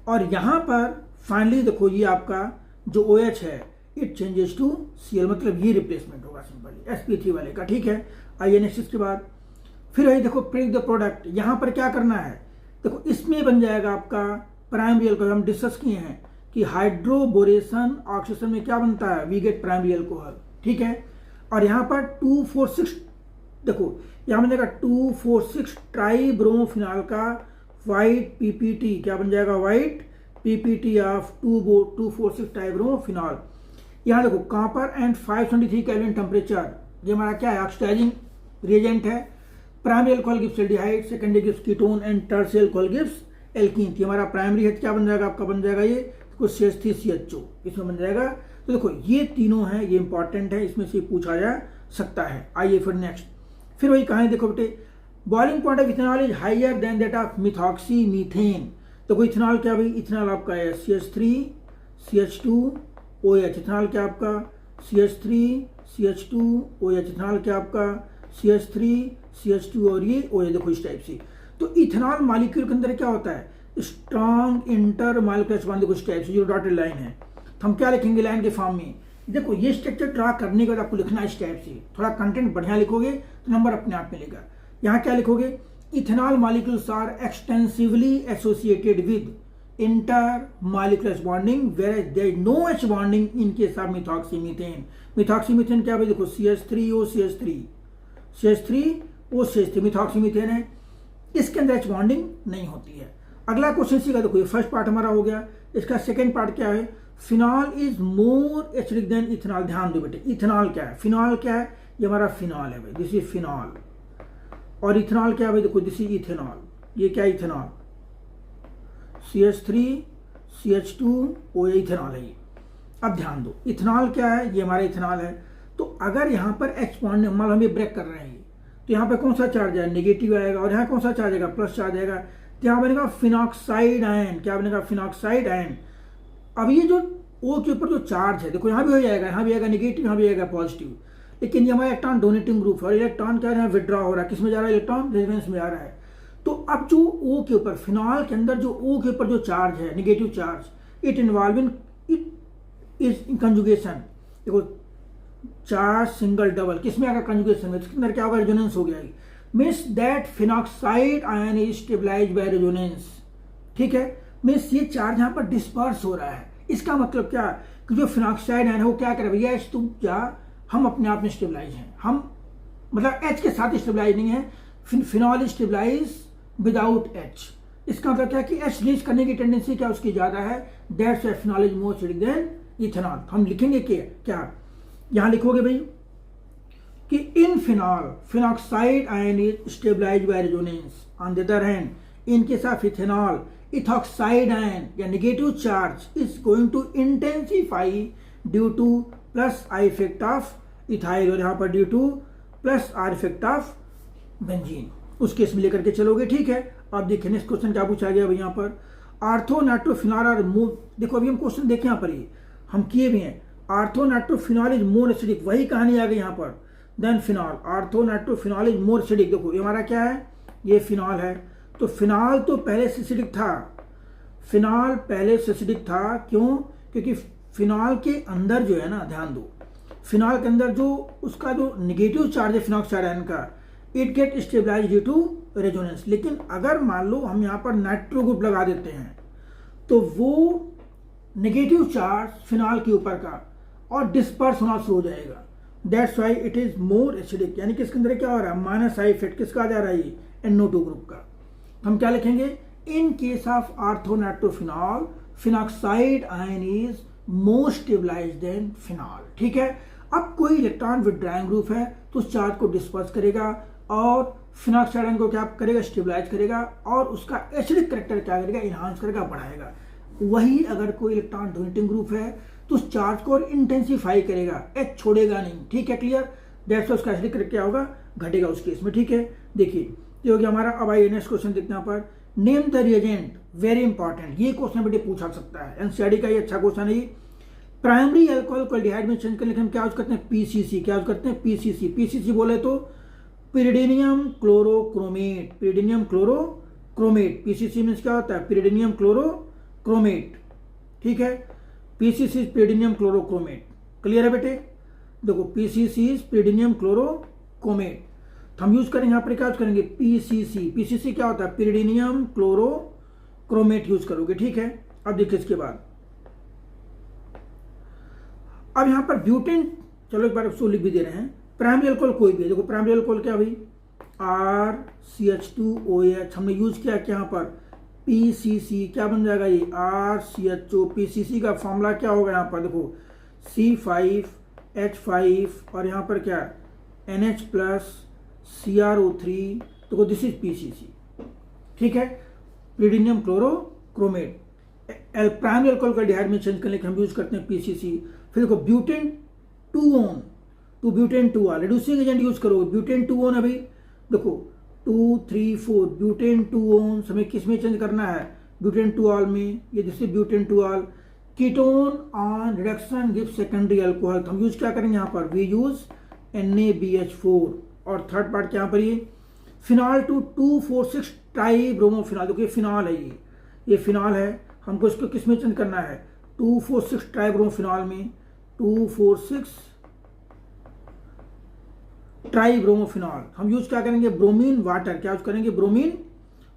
A: और यहाँ पर फाइनली देखो ये आपका जो OH है इट चेंजेस टू Cl, मतलब ये रिप्लेसमेंट होगा सिंपली sp3 वाले का, ठीक है। आइए नेक्स्ट इसके बाद फिर वही देखो प्रिंट द प्रोडक्ट। यहाँ पर क्या करना है, देखो इसमें बन जाएगा आपका प्राइमरी अल्कोहल। हम डिस्कस किए हैं कि हाइड्रोबोरेशन ऑक्सीजन में क्या बनता है, वी गेट प्राइमरी अल्कोहल, ठीक है। और यहाँ पर 2,4,6 देखो यहाँ बन जाएगा 2,4,6 ट्राइब्रोमोफिनॉल का वाइट PPT, क्या बन जाएगा वाइट PPT ऑफ 2,4,6 ट्राइब्रोमोफिनॉल। यहाँ देखो कॉपर एंड 523 केल्विन टेम्परेचर, ये हमारा क्या है ऑक्सीडाइजिंग रिएजेंट है। Primary alcohol gives aldehyde, secondary gives ketone and tertiary alcohol gives alkene. ये हमारा प्राइमरी है, क्या बन जाएगा आपका, बन जाएगा ये CH3 CHO, इसमें बन जाएगा। तो देखो ये तीनों हैं, ये इंपॉर्टेंट है, इसमें से पूछा जा सकता है। आइए फिर नेक्स्ट, फिर वही कहानी देखो बेटे, boiling point of ethanol is higher than that of methoxy methane. तो कोई इथेनॉल क्या भाई, इथेनॉल आपका है CH3 CH2 OH, इथेनॉल क्या आपका CH3 CH2 OH, इथेनॉल क्या आपका CH3 CH2 और ये OH, देखो इस टाइप से। तो इथेनॉल मॉलिक्यूल के अंदर क्या होता है, स्ट्रॉन्ग इंटर मॉलिक्यूलर बॉन्ड, देखो इस टाइप से जो डॉटेड लाइन है, तो हम क्या लिखेंगे लाइन के फॉर्म में, देखो ये स्ट्रक्चर ड्रा करने के बाद आपको लिखना इस टाइप से, थोड़ा कंटेंट बढ़िया लिखोगे तो नंबर अपने आप मिलेगा। यहाँ क्या लिखोगे, ethanol molecules are extensively associated with intermolecular bonding whereas there is no H bonding in case of methoxymethan। methoxymethan क्या भाई, देखो CH3OCH3 CH3OCH3 methoxymethan है, इसके अंदर H बॉन्डिंग नहीं होती है। अगला क्वेश्चन इसी का देखो, ये फर्स्ट पार्ट हमारा हो गया, इसका सेकंड पार्ट क्या है, phenol is more acidic than ethanol. ध्यान दो बेटे, इथेनॉल क्या है, फिनॉल क्या है, ये हमारा फिनॉल है भाई, दिस इज फिनॉल। और इथेनॉल क्या है भाई, देखो दिस इज इथेनॉल, ये क्या है इथेनॉल, CH3 CH2O इथेनॉल है ये। अब ध्यान दो इथेनॉल क्या है, ये हमारा इथेनॉल है। तो अगर यहाँ पर H बॉन्ड मान लो हम ये ब्रेक कर रहे हैं तो यहाँ पे कौन सा चार्ज है, नेगेटिव आएगा, और यहाँ कौन सा चार्ज आएगा, प्लस चार्ज आएगा। तो यहाँ बनेगा फिनॉक्साइड आयन, क्या बनेगा, फिनॉक्साइड आयन। अब ये जो O के ऊपर जो चार्ज है, देखो यहाँ भी हो जाएगा, यहाँ भी आएगा नेगेटिव, यहाँ भी आएगा पॉजिटिव, लेकिन ये हमारा इलेक्ट्रॉन डोनेटिंग ग्रुप है और इलेक्ट्रॉन क्या है, विड्रॉ हो रहा है, किसमें जा रहा है, इलेक्ट्रॉन रेजोनेंस में जा रहा है। तो अब जो O के ऊपर, फिनॉल के अंदर जो O के ऊपर जो चार्ज है, negative charge, it involve in is conjugation. देखो चार्ज सिंगल डबल किसमें आएगा, कंजुगेशन में, इसके अंदर क्या होगा, रेजोनेंस हो गया। Means that phenoxide ion is stabilize by resonance. ठीक है, मीन्स ये चार्ज यहाँ पर डिस्पर्स हो रहा है। इसका मतलब क्या कि जो फिनॉक्साइड आयन है वो क्या करे भैया, एच तुम क्या, हम अपने आप में स्टेबलाइज हैं, हम मतलब एच के साथ स्टेबलाइज नहीं है, फिनॉल स्टेबलाइज विदाउट एच। इसका मतलब क्या कि एच रिलीज करने की टेंडेंसी क्या उसकी ज्यादा है, that's why phenol is more acidic than ethanol. हम लिखेंगे क्या यहां लिखोगे भाई कि in phenol phenoxide ion is stabilize by resonance, on the other hand in case of ethanol ethoxide ion या negative charge is going to intensify due to plus I effect of ethyl, और यहाँ पर due to plus R effect of benzene. उस केस में लेकर के चलोगे। ठीक है, अब देखिए नेक्स्ट क्वेश्चन क्या पूछा गया भाई, यहाँ पर आर्थोनाइट्रोफिनॉल आर मोर, देखो अभी हम क्वेश्चन देखें यहाँ पर ही हम किए भी हैं, आर्थोनाइट्रोफिनॉल इज मोर एसिडिक, वही कहानी आ गई यहाँ पर, than phenol. Orthonitrophenol is more acidic, देखो ये हमारा क्या है, ये फिनॉल है। तो फिनॉल तो पहले से एसिडिक था, फिनॉल पहले से एसिडिक था, क्यों, क्योंकि फिनॉल के अंदर जो है ना, ध्यान दो, फिनॉल के अंदर जो उसका जो नेगेटिव चार्ज है फिनॉक्साइड आयन का, it get stabilize due to resonance. लेकिन अगर मान लो हम यहाँ पर नाइट्रो ग्रुप लगा देते हैं तो वो नेगेटिव चार्ज फिनॉल के ऊपर का और डिस्पर्स होना शुरू हो जाएगा, that's why it is more acidic. यानी कि इसके अंदर क्या हो रहा है, माइनस आई इफेक्ट किसका आ जा रहा है, NO2 ग्रुप का। हम क्या लिखेंगे, in case of orthonitrophenol phenoxide ion is more stabilized than phenol. ठीक है, अब कोई इलेक्ट्रॉन विड्रॉइंग ग्रुप है तो उस चार्ज को डिस्पर्स करेगा और फिनॉक्साइड आयन को क्या करेगा, स्टेबलाइज करेगा, और उसका एसिडिक करेक्टर क्या करेगा, इनहांस करेगा, बढ़ाएगा। वही अगर कोई इलेक्ट्रॉन डोनेटिंग ग्रुप है तो उस चार्ज को और इंटेंसिफाई करेगा, एच छोड़ेगा नहीं। ठीक है, क्लियर, दैट्स उसका एसिडिक करेक्टर क्या होगा, घटेगा उस केस में। ठीक है, देखिए ये हो गया हमारा। अब आइए नेक्स्ट क्वेश्चन देखते हैं यहाँ पर, name the reagent, very important, ये क्वेश्चन बेटे पूछा सकता है, एनसीईआरटी का ये अच्छा क्वेश्चन है। प्राइमरी अल्कोहल को एल्डिहाइड में चेंज करने के हम क्या यूज करते हैं, PCC। क्या यूज करते हैं, PCC। PCC बोले तो पिरिडीनियम क्लोरोक्रोमेट, पिरिडीनियम क्लोरोक्रोमेट। PCC मीन्स क्या होता है, पिरिडीनियम क्लोरोक्रोमेट। ठीक है, PCC पिरिडीनियम क्लोरोक्रोमेट। क्लियर है बेटे, देखो PCC पिरिडीनियम क्लोरोक्रोमेट। तो हम यूज करेंगे यहाँ पर क्या यूज करेंगे, PCC। PCC क्या होता है, पिरिडीनियम क्लोरोक्रोमेट यूज करोगे। ठीक है, अब देखिए इसके बाद अब यहाँ पर ब्यूटेन, चलो एक बार उसको लिख भी दे रहे हैं। प्राइमरी अल्कोहल कोई भी है, देखो प्राइमरी अल्कोहल क्या भाई, RCH2OH हमने यूज किया क्या यहाँ पर, PCC। क्या बन जाएगा ये, RCHO। PCC का फॉर्मूला क्या होगा यहाँ पर, देखो C5H5 और यहाँ पर क्या NH प्लस CrO3। देखो दिस इज PCC। ठीक है, पिरिडीनियम क्लोरोक्रोमेट। प्राइमरी अल्कोहल का एल्डिहाइड में चेंज करने के हम यूज करते हैं PCC। फिर देखो butane 2-on to butane 2-al, reducing agent use करोगे, ब्यूटेन 2-on अभी देखो 2, 3, 4 ब्यूटेन 2-on हमें किस में चेंज करना है, ब्यूटेन 2-al में, ये जैसे butane 2-al। Ketone on reduction give secondary alcohol, तो हम यूज क्या करेंगे यहाँ पर, वी यूज NaBH4। और थर्ड पार्ट क्या पर, ये फिनॉल टू 2,4,6 ट्राइब्रोमोफिनॉल। देखो ये फिनॉल है, ये फिनॉल है, हमको इसको किस में चेंज करना है, 2,4,6 ट्राइब्रोमोफिनॉल में, 2,4,6 ट्राइब्रोमोफिनॉल। हम यूज क्या करेंगे, ब्रोमीन वाटर। क्या यूज करेंगे, ब्रोमीन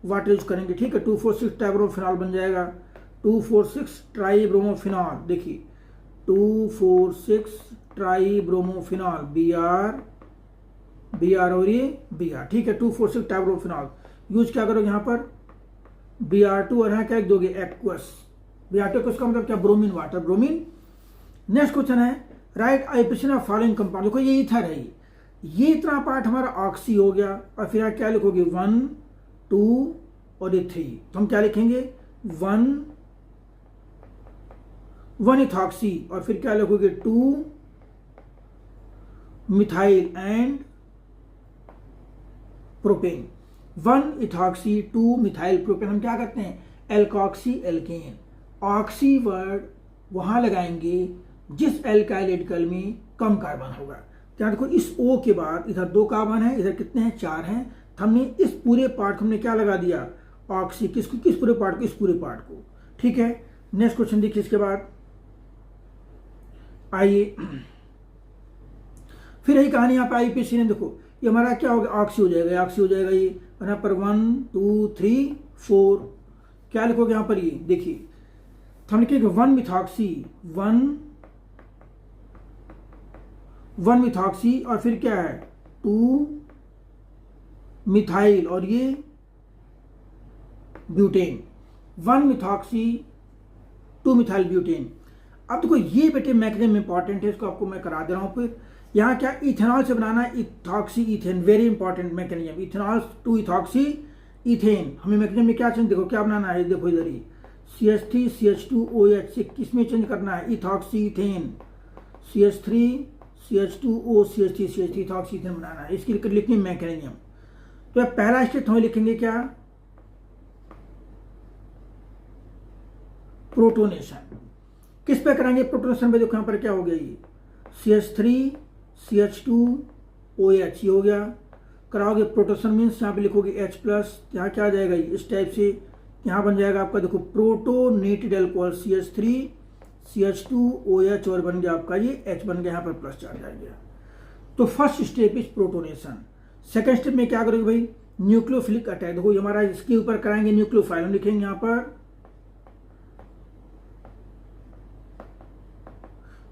A: वाटर यूज करेंगे। ठीक है, 2,4,6 ट्राइब्रोमोफिनॉल बन जाएगा, 2,4,6 ट्राइब्रोमोफिनॉल। देखिए 2,4,6 ट्राइब्रोमोफिनॉल, Br और ये Br। ठीक है, 2,4,6 ट्राइब्रोमोफिनॉल यूज क्या करोगे यहाँ पर, Br2 और यहाँ क्या लिख दोगे, एक्वस। Br2 का मतलब क्या, bromine water, bromine. Next question है, राइट आई प्रेशन ऑफ फॉलोइंग कंपाउंड। देखो ये ईथर है, ये इतना पार्ट हमारा ऑक्सी हो गया, और फिर आप क्या लिखोगे 1 2 और ये 3, तो हम क्या लिखेंगे 1 इथॉक्सी, और फिर क्या लिखोगे 2 methyl and propane. 1 ethoxy 2 methyl propane, हम क्या करते हैं एल्कॉक्सी एल्केन। ऑक्सी वर्ड वहां लगाएंगे जिस एल्काइल रेडिकल में कम कार्बन होगा। क्या देखो इस O के बाद इधर 2 कार्बन है, इधर कितने हैं 4 हैं, तो हमने इस पूरे पार्ट को हमने क्या लगा दिया ऑक्सी, किस पूरे पार्ट को, इस पूरे पार्ट को। ठीक है, नेक्स्ट क्वेश्चन देखिए इसके बाद। आइए फिर यही कहानी यहाँ पे IUPAC ने, देखो ये हमारा क्या होगा ऑक्सी हो जाएगा, ऑक्सी हो जाएगा ये, यहाँ पर 1 2 3 4, क्या लिखोगे यहाँ पर ये देखिए, तो हम लिखेंगे 1 मिथॉक्सी 1 मिथॉक्सी, और फिर क्या है 2 मिथाइल और ये ब्यूटेन, 1 मिथॉक्सी 2 मिथाइल ब्यूटेन। अब देखो ये बेटे मैकेनिज्म इंपॉर्टेंट है, इसको आपको मैं करा दे रहा हूं। फिर यहाँ क्या इथेनॉल से बनाना है ethoxy ethane, very important mechanism, ethanol to ethoxy ethane. हमें मैकेनिज्म में क्या चेंज, देखो क्या बनाना है, देखो इधर ही CH3 CH2OH से किसमें चेंज करना है ethoxy ethane, CH3 CH2O CH3 CH3 ethoxy ethane बनाना है, इसकी लिखनी मैकेनिज्म। तो पहला स्टेप हम लिखेंगे क्या प्रोटोनेशन। किस पे कराएंगे प्रोटोनेशन पे, देखो यहाँ पर क्या हो गया ये CH3 CH2OH ये हो गया, कराओगे प्रोटोनेशन मीन्स यहाँ पे लिखोगे H+, यहाँ क्या आ जाएगा ये इस टाइप से, यहाँ बन जाएगा आपका देखो प्रोटोनेटेड अल्कोहल CH3 CH2OH और बन गया आपका ये H बन गया, यहाँ पर प्लस चार्ज आ गया। तो first step is protonation. Second step में क्या करोगे भाई न्यूक्लियोफिलिक अटैक, देखो ये हमारा इसके ऊपर कराएंगे न्यूक्लियोफाइल, हम लिखेंगे यहाँ पर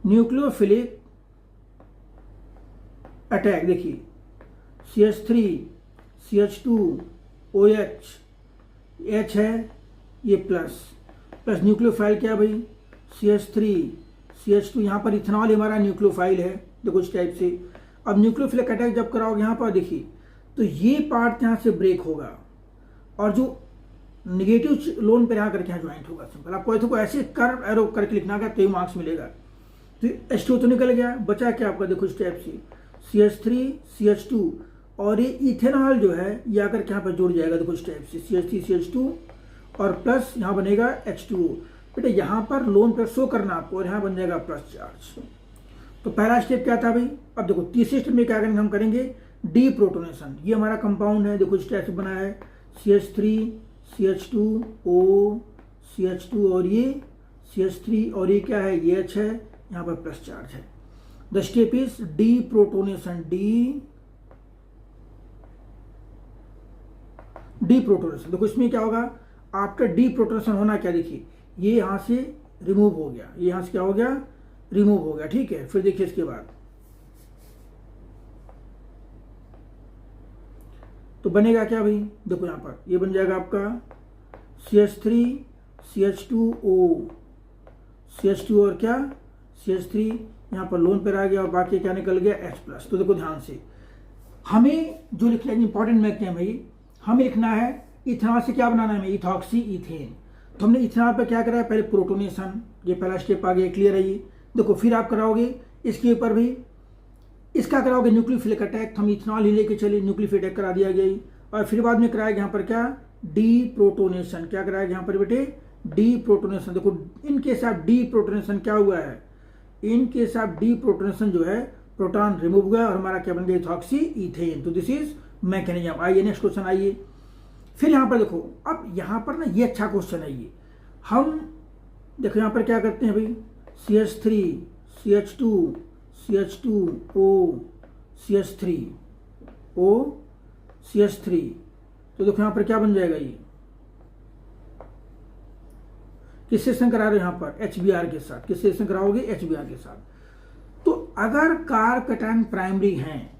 A: न्यूक्लियोफिलिक अटैक। देखिए CH3 CH2OH H है ये प्लस न्यूक्लियोफाइल क्या भाई CH3 CH2, यहाँ पर इथेनॉल हमारा न्यूक्लियोफाइल है, देखो इस टाइप से। अब न्यूक्लियोफिलिक अटैक जब कराओगे यहाँ पर देखिए तो ये पार्ट यहाँ से ब्रेक होगा और जो निगेटिव लोन पर यहाँ करके यहाँ ज्वाइंट होगा। सिंपल आपको को ऐसे कर्व एरो करके लिखना का तो मार्क्स मिलेगा। तो H2 तो निकल गया, बचा क्या आपका देखो इस टाइप से CH3 CH2 और ये इथेनॉल जो है ये आकर के यहाँ पर जुड़ जाएगा, देखो इस टाइप से CH3 CH2 और प्लस यहाँ बनेगा H2O। बेटा यहाँ पर लोन पर शो करना आपको और यहाँ बन जाएगा प्लस चार्ज। तो पहला स्टेप क्या था भाई। अब देखो तीसरे स्टेप में क्या करेंगे, हम करेंगे डी प्रोटोनेशन। ये हमारा कंपाउंड है, देखो इस टाइप से बना है CH3 CH2O CH2 और ये CH3 और ये क्या है ये H है, यहाँ पर प्लस चार्ज है। The step is D protonation, D protonation. देखो इसमें क्या होगा आफ्टर डी प्रोटोनेशन होना क्या, देखिए ये यहां से रिमूव हो गया, ये यहां से क्या हो गया रिमूव हो गया। ठीक है, फिर देखिए इसके बाद तो बनेगा क्या भाई, देखो यहां पर ये बन जाएगा आपका CH3 CH2O CH2 और क्या CH3 यहाँ पर लोन पर आ गया और बाकी क्या निकल गया H+। तो देखो ध्यान से हमें जो लिखना है इंपॉर्टेंट मैकेनिज्म है भाई, हमें लिखना है इथेनॉल से क्या बनाना है हमें इथॉक्सी इथेन। तो हमने इथेनॉल पर क्या करा है पहले प्रोटोनेशन, ये पहला स्टेप आ गया, क्लियर है ये। देखो फिर आप कराओगे इसके ऊपर भी इसका कराओगे न्यूक्लियोफिलिक अटैक, तो हम इथेनॉल ही लेके चले न्यूक्लियोफिलिक अटैक करा दिया गया। और फिर बाद में कराएगा यहाँ पर क्या डी प्रोटोनेशन, क्या कराएगा यहाँ पर बेटे डी प्रोटोनेशन। देखो इन केस ऑफ डी प्रोटोनेशन क्या हुआ है, इन केस ऑफ डी प्रोटोनेशन जो है प्रोटॉन रिमूव हुआ और हमारा क्या बन गया इथॉक्सी इथेन। तो दिस इज मैकेनिज्म। आइए नेक्स्ट क्वेश्चन आइए। फिर यहाँ पर देखो अब यहाँ पर ना ये अच्छा क्वेश्चन है ये, हम देखो यहाँ पर क्या करते हैं भाई CH3 CH2 CH2O CH3O CH3। तो देखो यहाँ पर क्या बन जाएगा ये किससे संग करा रहे हो यहाँ पर HBr के साथ, किससे संग कराओगे HBr के साथ। तो अगर कार्बोकैटायन प्राइमरी हैं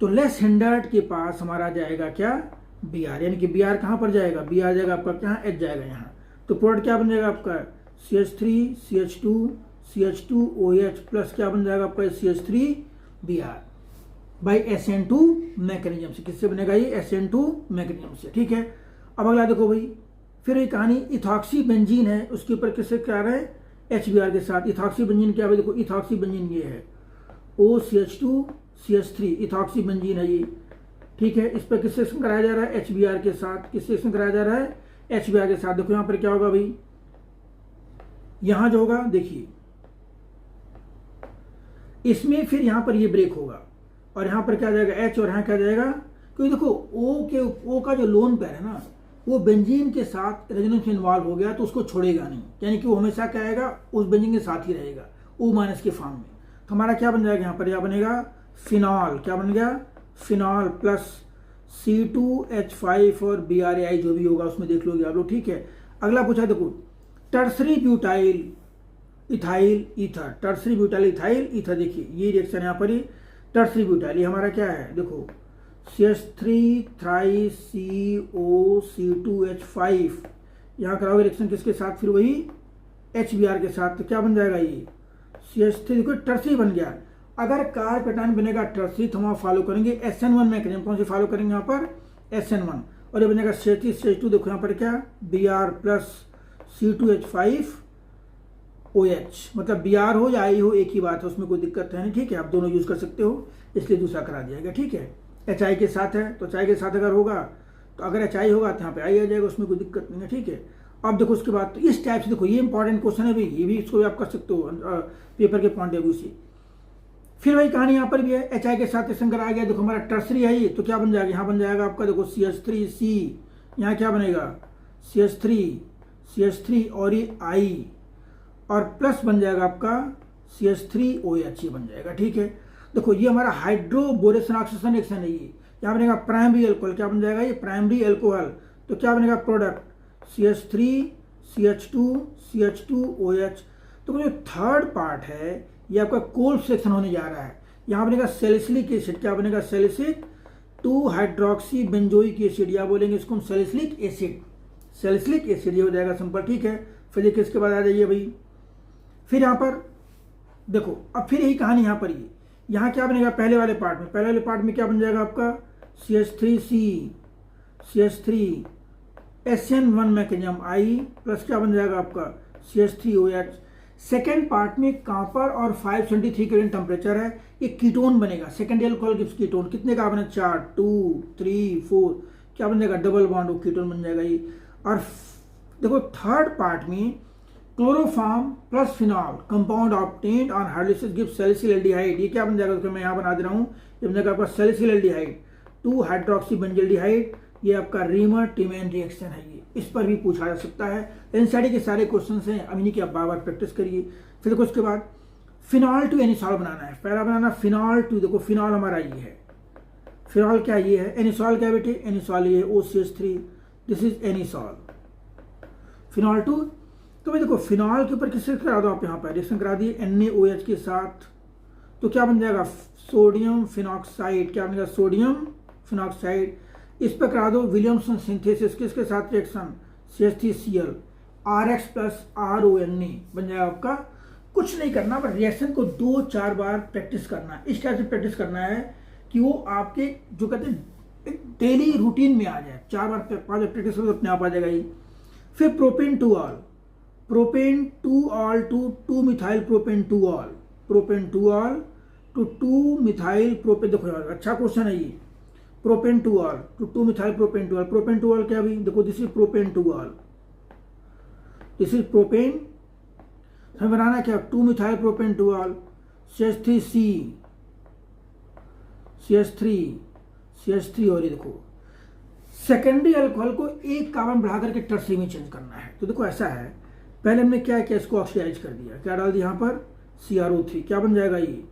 A: तो लेस हिंडर्ड के पास हमारा जाएगा क्या Br, यानी कि Br कहाँ पर जाएगा, Br जाएगा आपका क्या H जाएगा यहाँ। तो प्रोडक्ट क्या बन जाएगा आपका CH3 CH2 CH2OH प्लस क्या बन जाएगा आपका CH3 Br। By SN2 mechanism से। किससे बनेगा ये? SN2 मैकेनिज्म से। ठीक है, अब अगला देखो भाई, फिर ये कहानी इथॉक्सी बेंजीन है, उसके ऊपर किससे क्या रहा है? HBr के साथ। इथॉक्सी बेंजीन क्या है? देखो इथॉक्सी बेंजीन ये है OCH2CH3, इथॉक्सी बेंजीन है ये। ठीक है, इस पर किससे कराया जा रहा है? HBr के साथ। किससे कराया जा रहा है? HBr के साथ। देखो यहाँ पर क्या होगा भाई, यहां जो होगा देखिए, इसमें फिर यहां पर ये ब्रेक होगा और यहां पर क्या जाएगा? H, और यहां क्या जाएगा? क्योंकि देखो O का जो लोन पेयर है ना, वो बेंजीन के साथ रेजोनेंस में इन्वॉल्व हो गया तो उसको छोड़ेगा नहीं, यानी कि वो हमेशा क्या आएगा? उस बेंजीन के साथ ही रहेगा O- के फॉर्म में। तो हमारा क्या बन जाएगा? यहाँ पर क्या बनेगा? फिनॉल। क्या बन गया? फिनॉल प्लस C2H5 और BrAI जो भी होगा उसमें देख लोगे आप लोग। ठीक है, अगला पूछा देखो, tertiary butyl ethyl ether. Tertiary butyl ethyl ether, देखिए ये रिएक्शन यहाँ पर ही टर्सरी ब्यूटाइल, ये हमारा क्या है? देखो CH3 थ्राइस CO C2H5, यहाँ कराओगे रिएक्शन किसके साथ? फिर वही HBr के साथ। तो क्या बन जाएगा ये? CH3, देखो टर्सरी बन गया। अगर कार्ब कैटायन बनेगा टर्सरी तो हम फॉलो करेंगे SN1 मैकेनिज्म। कौन सी फॉलो करेंगे यहाँ पर? SN1। और ये बनेगा CH3CH2, देखो यहाँ पर क्या? Br प्लस C2H5OH, मतलब Br हो या I हो एक ही बात है, उसमें कोई दिक्कत है नहीं। ठीक है, आप दोनों यूज कर सकते हो, इसलिए दूसरा करा दिया गया। ठीक है, HI के साथ है तो HI के साथ अगर होगा तो अगर HI होगा तो यहाँ पे I आ जाएगा, उसमें कोई दिक्कत नहीं है। ठीक है, अब देखो उसके बाद तो इस टाइप से देखो, ये इंपॉर्टेंट क्वेश्चन है भाई, ये भी इसको भी आप कर सकते हो पेपर के पॉइंट ऑफ व्यू से। फिर वही कहानी यहाँ पर भी है, HI के साथ रिएक्शन कराया गया। देखो हमारा टर्सरी है ये, तो क्या बन जाएगा? यहाँ बन जाएगा आपका देखो CH3C, यहाँ क्या बनेगा? CH3 और ये I, और प्लस बन जाएगा आपका CH3OH, ये बन जाएगा। ठीक है, देखो ये हमारा हाइड्रोबोरेशन ऑक्सीजन रिएक्शन है ये। यहाँ बनेगा प्राइमरी अल्कोहल। क्या बन जाएगा? ये प्राइमरी अल्कोहल। तो क्या बनेगा? Product CH3CH2CH2OH। तो जो थर्ड पार्ट है ये आपका कोल्ड सेक्शन होने जा रहा है। यहाँ बनेगा सैलिसिलिक एसिड। क्या बनेगा? सैलिसिलिक 2 हाइड्रोक्सी बेंजोइक एसिड, या बोलेंगे इसको हम सैलिसिलिक एसिड। सैलिसिलिक एसिड ये हो जाएगा सिंपल। ठीक है, फिर देखिए इसके बाद आ जाइए भाई, फिर यहाँ पर देखो, अब फिर यही कहानी यहाँ पर ही। यहाँ क्या बनेगा? पहले वाले पार्ट में क्या बन जाएगा आपका? CH3 SN1 mechanism I plus क्या बन जाएगा आपका? CH3OH। सेकेंड पार्ट में कॉपर और 573 केल्विन टेम्परेचर है, ये कीटोन बनेगा। Secondary alcohol gives ketone. कितने कार्बन है? 4, 2, 3, 4। क्या बन जाएगा? डबल बॉन्ड वो कीटोन बन जाएगा ये। और देखो थर्ड पार्ट में chloroform plus phenol compound obtained on hydrolysis gives salicyl aldehyde. ये क्या बन जाएगा? तो मैं यहाँ बना दे रहा हूँ, ये बन जाएगा आपका सैलिसिल एल्डिहाइड 2 हाइड्रोक्सी बेंजल्डिहाइड। ये आपका रीमर टिमेन रिएक्शन है ये, इस पर भी पूछा जा सकता है। एनसीईआरटी के सारे क्वेश्चन हैं, अब इन्हीं की आप बार बार प्रैक्टिस करिए। फिर देखो उसके बाद फिनॉल टू एनिसॉल बनाना है। पहला बनाना फिनॉल टू, देखो फिनॉल हमारा ये है। फिनॉल क्या ये है? एनिसॉल क्या बेटे? एनिसॉल ये OCH3, this is anisole. Phenol to, तो भाई देखो फिनॉल के ऊपर किससे करा दो आप? यहाँ पर रिएक्शन करा दिए NaOH के साथ, तो क्या बन जाएगा? Sodium phenoxide. क्या बनेगा? Sodium phenoxide. इस पर करा दो विलियमसन सिंथेसिस, किसके साथ reaction? CH3Cl RX plus RONA बन जाएगा आपका। कुछ नहीं करना, पर रिएक्शन को 2-4 बार प्रैक्टिस करना है। इस टाइप से प्रैक्टिस करना है कि वो आपके जो कहते हैं डेली रूटीन में आ जाए। 4 बार 5 बार प्रैक्टिस करो तो अपने आप आ जाएगा ये। फिर propane two ol to 2 methyl propane two ol to 2 methyl propane. देखो यार अच्छा क्वेश्चन है ये। Propane two ol to 2 methyl propane two ol क्या भी? देखो this is propane two ol, this is propane. हमें बनाना क्या? 2 methyl propane two all CH3 और ये देखो सेकेंडरी अल्कोहल को एक कार्बन बढ़ा करके टर्सरी में चेंज करना है। तो देखो ऐसा है, पहले हमने क्या किया? इसको ऑक्सीडाइज कर दिया। क्या डाल दिया यहाँ पर? CrO3। क्या बन जाएगा ये?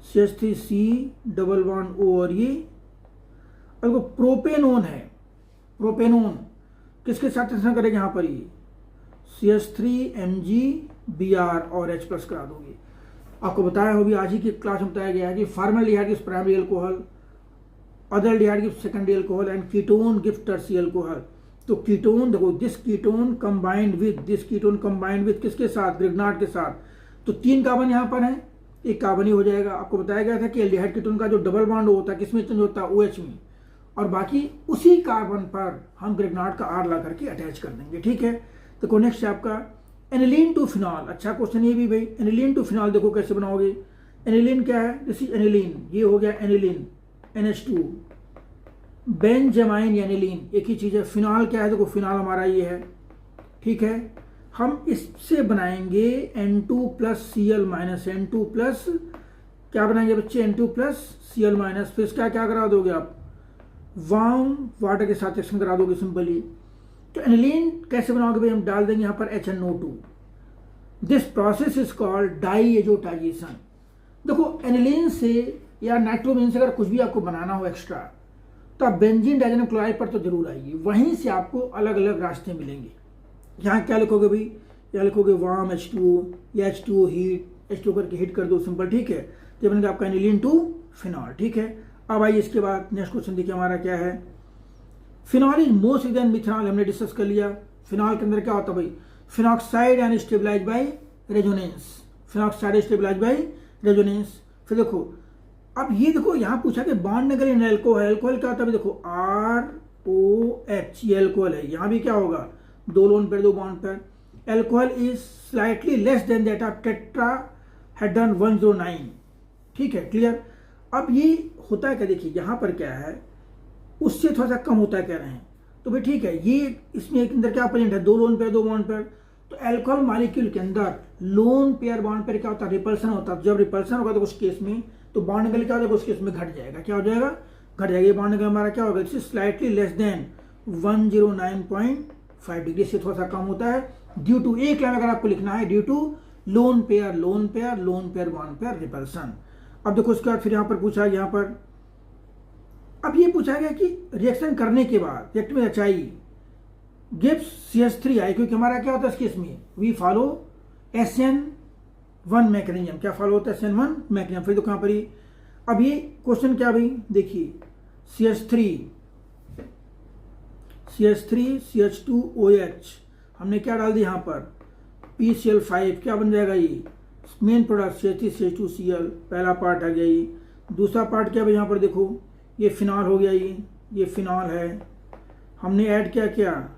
A: CH3C डबल बॉन्ड O, और ये देखो प्रोपेनोन है। प्रोपेनोन किसके साथ रिएक्शन करेगा? यहाँ पर ये CH3MgBr और H प्लस करा दोगे। आपको बताया हो भी, आज ही की क्लास में बताया गया है कि formaldehyde gives primary alcohol, other aldehyde gives secondary alcohol and ketone gives tertiary alcohol. तो कीटोन देखो, दिस कीटोन कंबाइंड विद किसके साथ? ग्रिग्नाट के साथ। तो 3 कार्बन यहाँ पर है, एक कार्बन ही हो जाएगा। आपको बताया गया था कि एल्डिहाइड कीटोन का जो डबल बॉन्ड होता है किसमें चेंज होता है, OH में, और बाकी उसी कार्बन पर हम ग्रेगनार्ड का R ला करके अटैच कर देंगे। ठीक है, तो नेक्स्ट है आपका एनिलीन टू फिनॉल। अच्छा क्वेश्चन ये भी भाई, एनिलीन टू फिनॉल देखो कैसे बनाओगे। एनिलीन क्या है, दिस इज एनिलीन, ये हो गया एनिलीन NH2, बेंजामाइन एनिलीन एक ही चीज़ है। फिनॉल क्या है, देखो फिनॉल हमारा ये है। ठीक है, हम इससे बनाएंगे N2 plus Cl minus, N2 plus क्या बनाएंगे बच्चे, N2 प्लस Cl माइनस, फिर इसका क्या करा दोगे आप, वार्म वाटर के साथ रिएक्शन करा दोगे सिंपली। तो एनिलीन कैसे बनाओगे भाई, हम डाल देंगे यहाँ पर HNO2। This process is called diazotization. देखो एनिलीन से या नाइट्रोबेन से अगर कुछ भी आपको बनाना हो एक्स्ट्रा, तो आप बेंजीन डाइजेनम क्लोराइड पर तो जरूर आइए, वहीं से आपको अलग अलग रास्ते मिलेंगे। यहाँ क्या लिखोगे भाई, यहाँ लिखोगे वार्म H2O या H2O हीट, H2O करके हीट कर दो सिंपल। ठीक है, तो बनेगा आपका एनिलीन टू फिनॉल। ठीक है, अब आइए इसके बाद नेक्स्ट क्वेश्चन देखिए हमारा क्या है। Phenol is most then methanol, हमने डिस्कस कर लिया। फिनॉल के अंदर क्या होता है भाई, phenoxide and stabilize by resonance, phenoxide stabilize by resonance. फिर देखो अब ये देखो यहाँ पूछा कि बॉन्ड निकल इन एल्कोहल, एल्कोहल क्या होता है, देखो ROH, ये एल्कोहल है। यहाँ भी क्या होगा, दो लोन पेयर दो bond pair. Alcohol is slightly less than that of tetrahedron 109। ठीक है, क्लियर। अब ये होता है क्या, देखिए यहाँ पर क्या है, उससे थोड़ा सा कम होता है कह रहे हैं, तो भाई ठीक है, ये इसमें एक अंदर क्या प्रेजेंट है, दो लोन पेयर दो बॉन्ड पेयर। तो एल्कोहल मॉलिक्यूल के अंदर लोन पेयर बॉन्ड पेयर क्या होता है, रिपल्सन होता है। जब रिपल्सन होगा तो उस केस में तो बॉन्ड निकल क्या हो जाएगा, उस केस में घट जाएगा। क्या हो जाएगा, घट जाएगा। ये बॉन्ड निकल हमारा क्या होगा, it's slightly less than 109.5 degree से थोड़ा सा कम होता है। ड्यू टू, एक लाइन अगर आपको लिखना है, due to lone pair lone pair lone pair bond pair repulsion. अब देखो उसके बाद फिर यहाँ पर पूछा, यहाँ पर अब ये पूछा गया कि रिएक्शन करने के बाद रिएक्ट में HI गिव्स CH3I, क्योंकि हमारा क्या होता है इस केस में, वी फॉलो SN1 मैकेनिज्म। क्या फॉलो होता है, SN1 मैकेनिज्म। फिर देखो यहाँ पर ही, अब ये क्वेश्चन क्या भाई, देखिए CH3 CH2OH हमने क्या डाल दिया यहाँ पर, PCl5, क्या बन जाएगा ये मेन प्रोडक्ट CH3 CH2Cl, पहला पार्ट आ गया ये। दूसरा पार्ट क्या भाई, यहाँ पर देखो ये फिनॉल हो गया, ये फिनॉल है। हमने ऐड क्या किया,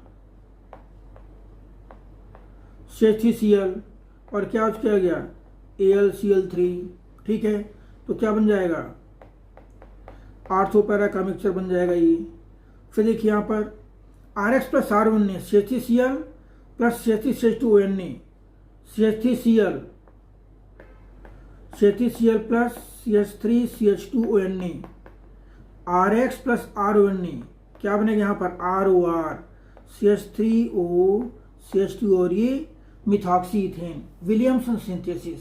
A: CH3Cl, और क्या क्या गया, AlCl3। ठीक है, तो क्या बन जाएगा, आर्थो पैरा का मिक्सचर बन जाएगा ये। फिर देखिए यहाँ पर RH प्लस R1 ने CH3Cl प्लस CH3CH2ON ने CH3Cl प्लस CH3CH2ON ने RH प्लस R1 ने क्या बनेगा यहाँ पर, ROR CH3O CH2, और ये methoxy ethane. Williamson synthesis,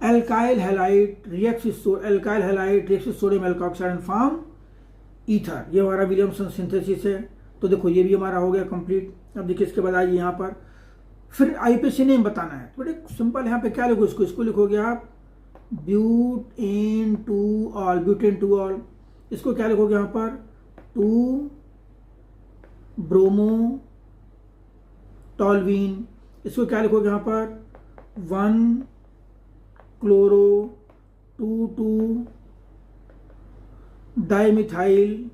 A: alkyl halide reacts sodium alkoxide and form ether, ये हमारा विलियमसन सिंथेसिस है। तो देखो ये भी हमारा हो गया कंप्लीट। अब देखिए इसके बाद आइए यहाँ पर फिर IUPAC नेम बताना है, बड़े सिंपल। यहाँ पे क्या लिखो, इसको लिखोगे आप ब्यूटेन टू ऑल। इसको क्या लिखोगे यहाँ पर, 2 ब्रोमो टॉल्वीन। इसको क्या लिखोगे यहाँ पर, 1 क्लोरो 2 डाइमिथाइल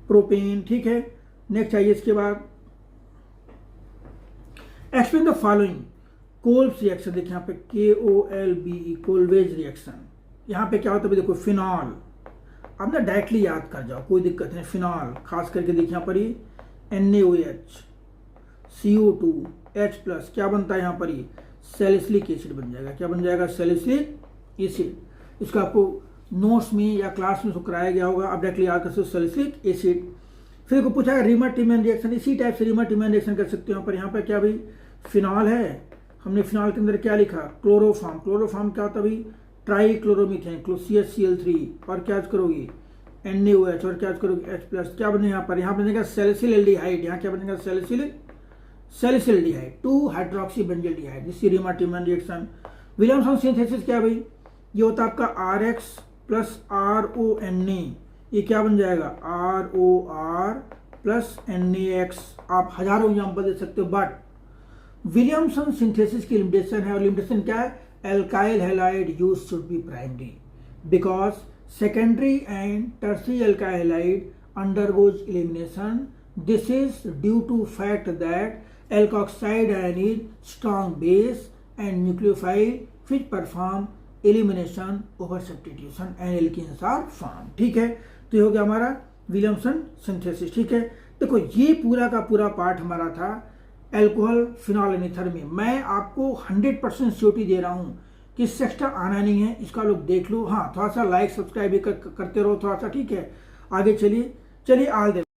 A: प्रोपेन। ठीक है, नेक्स्ट आइए इसके बाद explain the following Kolbe's reaction. देखिए यहाँ पे KOLBE कोल्वेज रिएक्शन। यहाँ पे क्या होता है, देखो फिनॉल, अब ना डायरेक्टली याद कर जाओ, कोई दिक्कत नहीं। फिनॉल खास करके देखिए यहाँ पर ही NaOH CO2 H+, क्या बनता है यहाँ पर, ये सैलिसिलिक एसिड बन जाएगा। क्या बन जाएगा, सैलिसिलिक एसिड। इसका आपको नोट्स में या क्लास में कराया गया होगा, आप डायरेक्टली याद कर सकते हो सैलिसिलिक एसिड। फिर देखो पूछा है रीमर-टिमन रिएक्शन, इसी टाइप से रीमर-टिमन रिएक्शन कर सकते हो। यहाँ पर क्या भाई, फिनॉल है, हमने फिनॉल के अंदर क्या लिखा, क्लोरोफॉर्म। क्लोरोफॉर्म क्या होता है भाई, ट्राईक्लोरोमीथेन CHCl3, और क्या करोगे NaOH, और क्या करोगे H+, क्या बनेगा यहाँ बनेगा सैलिसिल एल्डिहाइड। यहाँ क्या बनेगा, salicyl aldehyde 2 hydroxy benzaldehyde. This is Reimer Tiemann reaction. Williamson synthesis क्या भाई, ये होता है आपका RH प्लस RONA, ये क्या बन जाएगा ROR प्लस NaX। आप हजारों एग्जाम्पल दे सकते हो, बट विलियमसन सिंथेसिस की लिमिटेशन है, और लिमिटेशन क्या है, alkyl halide use should be primary because secondary and tertiary alkyl halide undergoes elimination. This is due to fact that alkoxide ion is strong base and nucleophile which perform elimination over substitution and alkenes are formed. ठीक है, तो ये हो गया हमारा विलियमसन सिंथेसिस। ठीक है, देखो ये पूरा का पूरा पार्ट हमारा था एल्कोहल फिनॉल एंड ईथर में। मैं आपको 100% श्योरिटी दे रहा हूँ कि इससे एक्स्ट्रा आना नहीं है, इसका लोग देख लो। हाँ, थोड़ा सा लाइक सब्सक्राइब भी करते रहो थोड़ा सा। ठीक है, आगे चलिए ऑल द